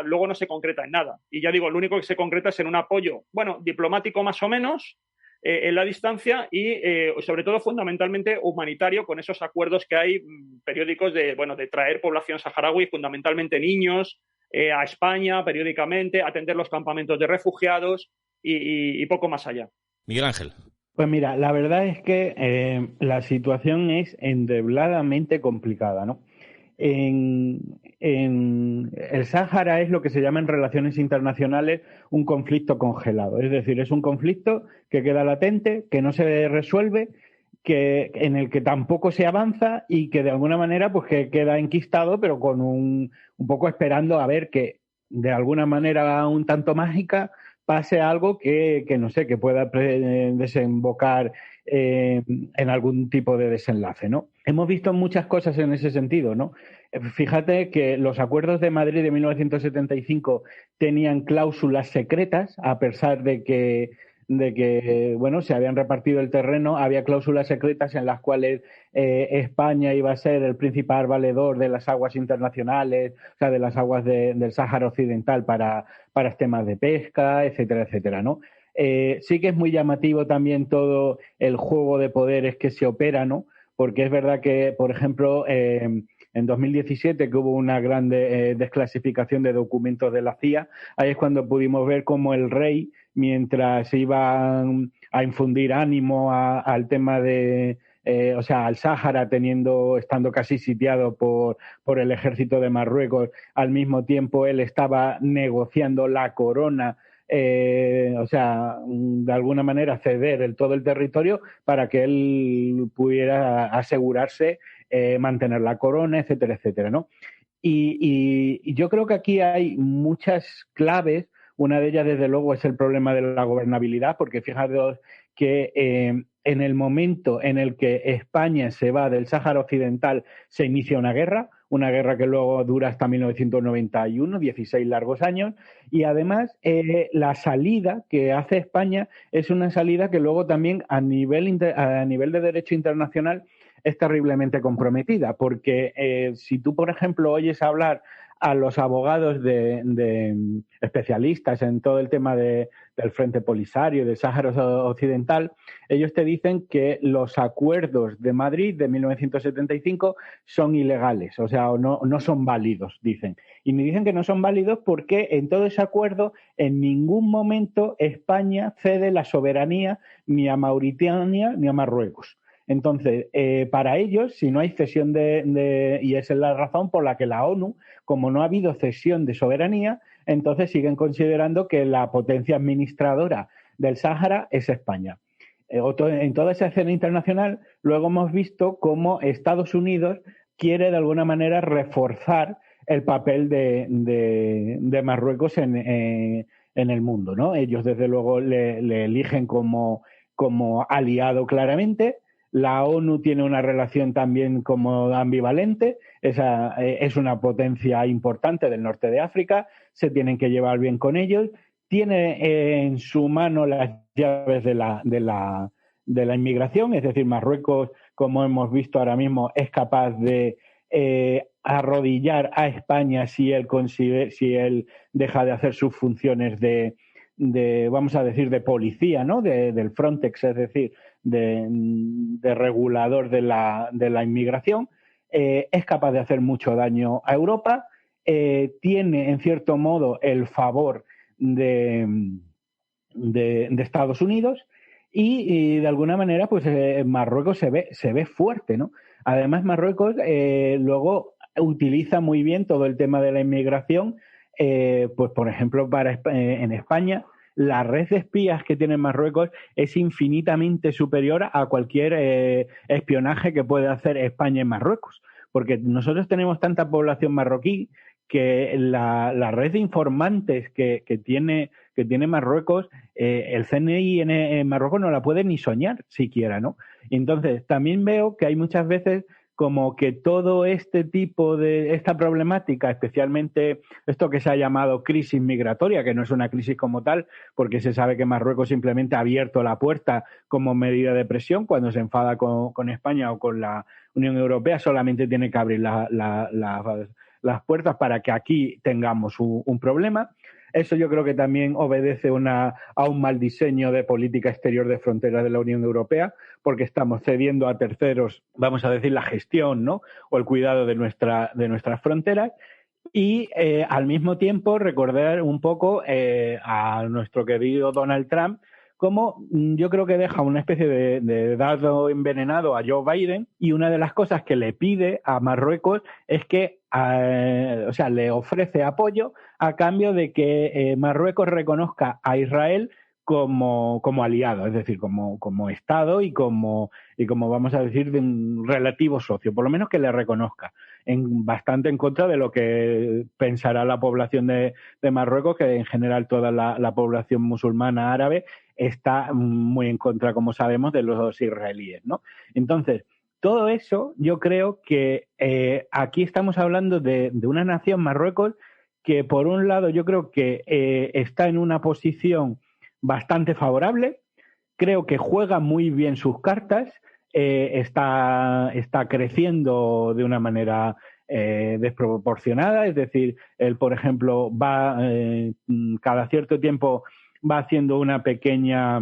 luego no se concreta en nada. Y ya digo, lo único que se concreta es en un apoyo, diplomático más o menos, en la distancia y, sobre todo, fundamentalmente humanitario, con esos acuerdos que hay periódicos de traer población saharaui, fundamentalmente niños, a España periódicamente, atender los campamentos de refugiados y poco más allá. Miguel Ángel. Pues mira, la verdad es que la situación es endebladamente complicada, ¿no? En el Sáhara es lo que se llama en relaciones internacionales un conflicto congelado, es decir, es un conflicto que queda latente, que no se resuelve, en el que tampoco se avanza y que de alguna manera pues que queda enquistado, pero con un poco esperando a ver que de alguna manera un tanto mágica pase algo que no sé, que pueda desembocar en algún tipo de desenlace, ¿no? Hemos visto muchas cosas en ese sentido, ¿no? Fíjate que los acuerdos de Madrid de 1975 tenían cláusulas secretas, a pesar de que se habían repartido el terreno, había cláusulas secretas en las cuales España iba a ser el principal valedor de las aguas internacionales, o sea, de las aguas del Sáhara Occidental para temas de pesca, etcétera, etcétera, ¿no? Sí que es muy llamativo también todo el juego de poderes que se opera, ¿no? Porque es verdad que, por ejemplo, en 2017, que hubo una gran desclasificación de documentos de la CIA, ahí es cuando pudimos ver cómo el rey, mientras iban a infundir ánimo al tema de, o sea, al Sáhara, estando casi sitiado por el ejército de Marruecos. Al mismo tiempo, él estaba negociando la corona, o sea, de alguna manera ceder todo el territorio para que él pudiera asegurarse mantener la corona, etcétera, etcétera, ¿no? Y yo creo que aquí hay muchas claves. Una de ellas, desde luego, es el problema de la gobernabilidad, porque fijaros que en el momento en el que España se va del Sáhara Occidental, se inicia una guerra que luego dura hasta 1991, 16 largos años, y además la salida que hace España es una salida que luego también a nivel de derecho internacional es terriblemente comprometida, porque si tú, por ejemplo, oyes hablar a los abogados de especialistas en todo el tema del Frente Polisario, del Sáhara Occidental, ellos te dicen que los acuerdos de Madrid de 1975 son ilegales, o sea, no son válidos, dicen. Y me dicen que no son válidos porque en todo ese acuerdo en ningún momento España cede la soberanía ni a Mauritania ni a Marruecos. Entonces, para ellos, si no hay cesión y esa es la razón por la que la ONU, como no ha habido cesión de soberanía, entonces siguen considerando que la potencia administradora del Sáhara es España. En toda esa escena internacional, luego hemos visto cómo Estados Unidos quiere de alguna manera reforzar el papel de Marruecos en el mundo, ¿no? Ellos, desde luego, le eligen como aliado claramente. La ONU tiene una relación también como ambivalente, es una potencia importante del norte de África, se tienen que llevar bien con ellos, tiene en su mano las llaves de la inmigración, es decir, Marruecos, como hemos visto ahora mismo, es capaz de arrodillar a España si él deja de hacer sus funciones de vamos a decir, de policía, ¿no? Del Frontex, es decir, de regulador de la inmigración, es capaz de hacer mucho daño a Europa, tiene en cierto modo el favor de Estados Unidos y de alguna manera pues Marruecos se ve fuerte, ¿no? Además Marruecos luego utiliza muy bien todo el tema de la inmigración, pues por ejemplo en España la red de espías que tiene Marruecos es infinitamente superior a cualquier espionaje que puede hacer España en Marruecos, porque nosotros tenemos tanta población marroquí que la red de informantes que tiene Marruecos, el CNI en Marruecos no la puede ni soñar siquiera, ¿no? Entonces, también veo que hay muchas veces como que todo este tipo de esta problemática, especialmente esto que se ha llamado crisis migratoria, que no es una crisis como tal, porque se sabe que Marruecos simplemente ha abierto la puerta como medida de presión. Cuando se enfada con España o con la Unión Europea, solamente tiene que abrir las puertas para que aquí tengamos un problema. Eso yo creo que también obedece a un mal diseño de política exterior de frontera de la Unión Europea, porque estamos cediendo a terceros, vamos a decir, la gestión, ¿no? O el cuidado de nuestras fronteras. Y al mismo tiempo recordar un poco a nuestro querido Donald Trump, como yo creo que deja una especie de dardo envenenado a Joe Biden, y una de las cosas que le pide a Marruecos es que le ofrece apoyo a cambio de que Marruecos reconozca a Israel como aliado, es decir, como Estado y como vamos a decir, de un relativo socio, por lo menos que le reconozca, bastante en contra de lo que pensará la población de Marruecos, que en general toda la población musulmana árabe está muy en contra, como sabemos, de los israelíes, ¿no? Entonces, todo eso yo creo que aquí estamos hablando de una nación, Marruecos, que por un lado yo creo que está en una posición bastante favorable, creo que juega muy bien sus cartas, está creciendo de una manera desproporcionada, es decir, él, por ejemplo, va cada cierto tiempo va haciendo una pequeña,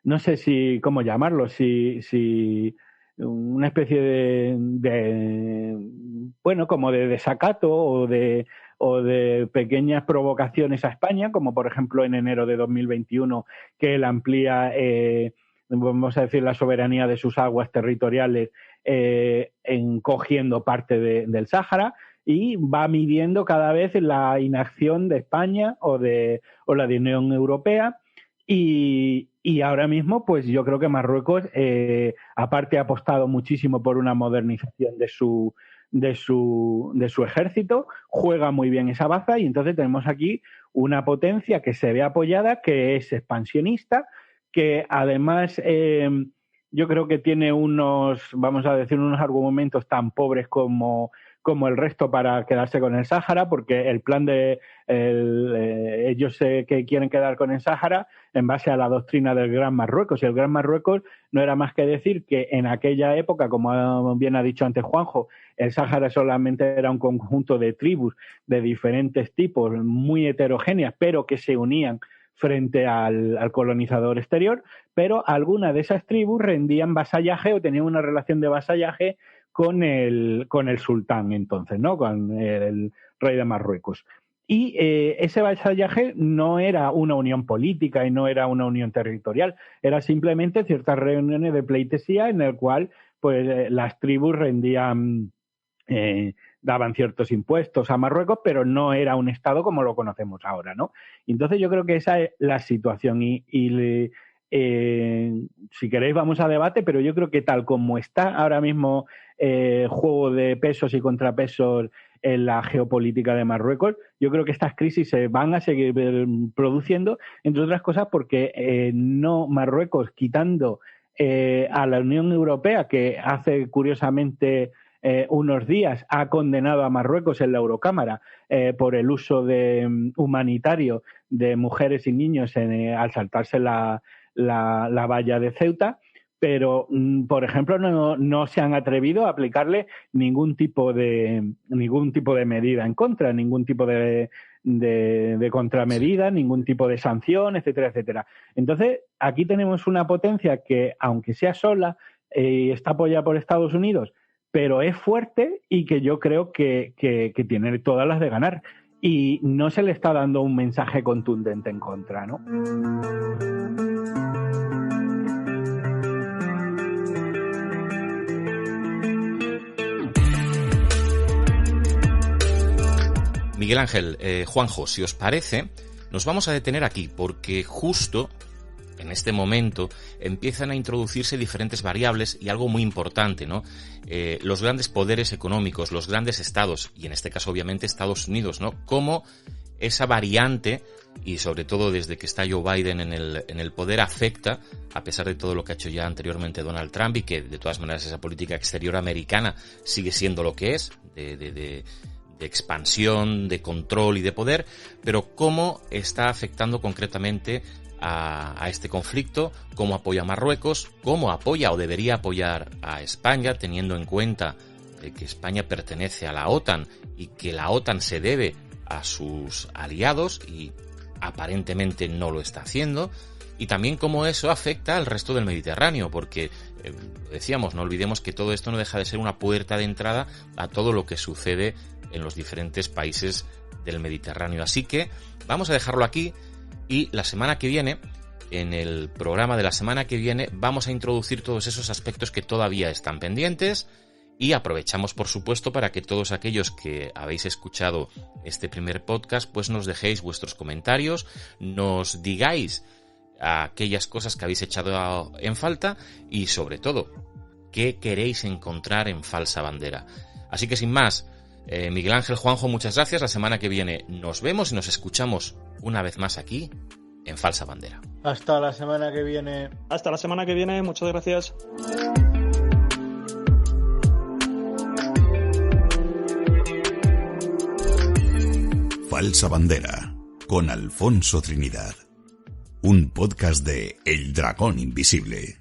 no sé si cómo llamarlo, si una especie de bueno, como de desacato o de o de pequeñas provocaciones a España, como por ejemplo en enero de 2021, que él amplía, vamos a decir, la soberanía de sus aguas territoriales cogiendo parte del Sáhara, y va midiendo cada vez la inacción de España o la de Unión Europea. Y ahora mismo, pues yo creo que Marruecos, aparte, ha apostado muchísimo por una modernización de su ejército, juega muy bien esa baza, y entonces tenemos aquí una potencia que se ve apoyada, que es expansionista, que además yo creo que tiene unos argumentos tan pobres como el resto para quedarse con el Sáhara, porque el plan ellos que quieren quedar con el Sáhara en base a la doctrina del Gran Marruecos, y el Gran Marruecos no era más que decir que en aquella época, como bien ha dicho antes Juanjo, el Sáhara solamente era un conjunto de tribus de diferentes tipos, muy heterogéneas, pero que se unían frente al colonizador exterior, pero algunas de esas tribus rendían vasallaje o tenían una relación de vasallaje con el sultán entonces, ¿no? Con el rey de Marruecos. Y ese vasallaje no era una unión política y no era una unión territorial, era simplemente ciertas reuniones de pleitesía en el cual pues las tribus rendían, daban ciertos impuestos a Marruecos, pero no era un Estado como lo conocemos ahora, ¿no? Entonces yo creo que esa es la situación si queréis vamos a debate, pero yo creo que tal como está ahora mismo juego de pesos y contrapesos en la geopolítica de Marruecos, yo creo que estas crisis se van a seguir produciendo, entre otras cosas porque Marruecos, quitando a la Unión Europea, que hace curiosamente unos días ha condenado a Marruecos en la Eurocámara por el uso humanitario de mujeres y niños al saltarse la valla de Ceuta, pero por ejemplo no se han atrevido a aplicarle ningún tipo de medida en contra, ningún tipo de contramedida, ningún tipo de sanción, etcétera, etcétera. Entonces aquí tenemos una potencia que, aunque sea sola, está apoyada por Estados Unidos, pero es fuerte y que yo creo que tiene todas las de ganar, y no se le está dando un mensaje contundente en contra, ¿no? Miguel Ángel, Juanjo, si os parece, nos vamos a detener aquí, porque justo en este momento empiezan a introducirse diferentes variables y algo muy importante, ¿no? Los grandes poderes económicos, los grandes estados, y en este caso obviamente Estados Unidos, ¿no? Cómo esa variante, y sobre todo desde que está Joe Biden en el poder, afecta, a pesar de todo lo que ha hecho ya anteriormente Donald Trump, y que de todas maneras esa política exterior americana sigue siendo lo que es, de expansión, de control y de poder, pero cómo está afectando concretamente a este conflicto, cómo apoya a Marruecos, cómo apoya o debería apoyar a España, teniendo en cuenta de que España pertenece a la OTAN y que la OTAN se debe a sus aliados y aparentemente no lo está haciendo, y también cómo eso afecta al resto del Mediterráneo, porque decíamos, no olvidemos que todo esto no deja de ser una puerta de entrada a todo lo que sucede en los diferentes países del Mediterráneo. Así que vamos a dejarlo aquí, y la semana que viene, en el programa de la semana que viene, vamos a introducir todos esos aspectos que todavía están pendientes, y aprovechamos, por supuesto, para que todos aquellos que habéis escuchado este primer podcast, pues nos dejéis vuestros comentarios, nos digáis aquellas cosas que habéis echado en falta, y sobre todo, qué queréis encontrar en Falsa Bandera. Así que sin más, Miguel Ángel, Juanjo, muchas gracias. La semana que viene nos vemos y nos escuchamos una vez más aquí en Falsa Bandera. Hasta la semana que viene. Hasta la semana que viene, muchas gracias. Falsa Bandera, con Alfonso Trinidad. Un podcast de El Dragón Invisible.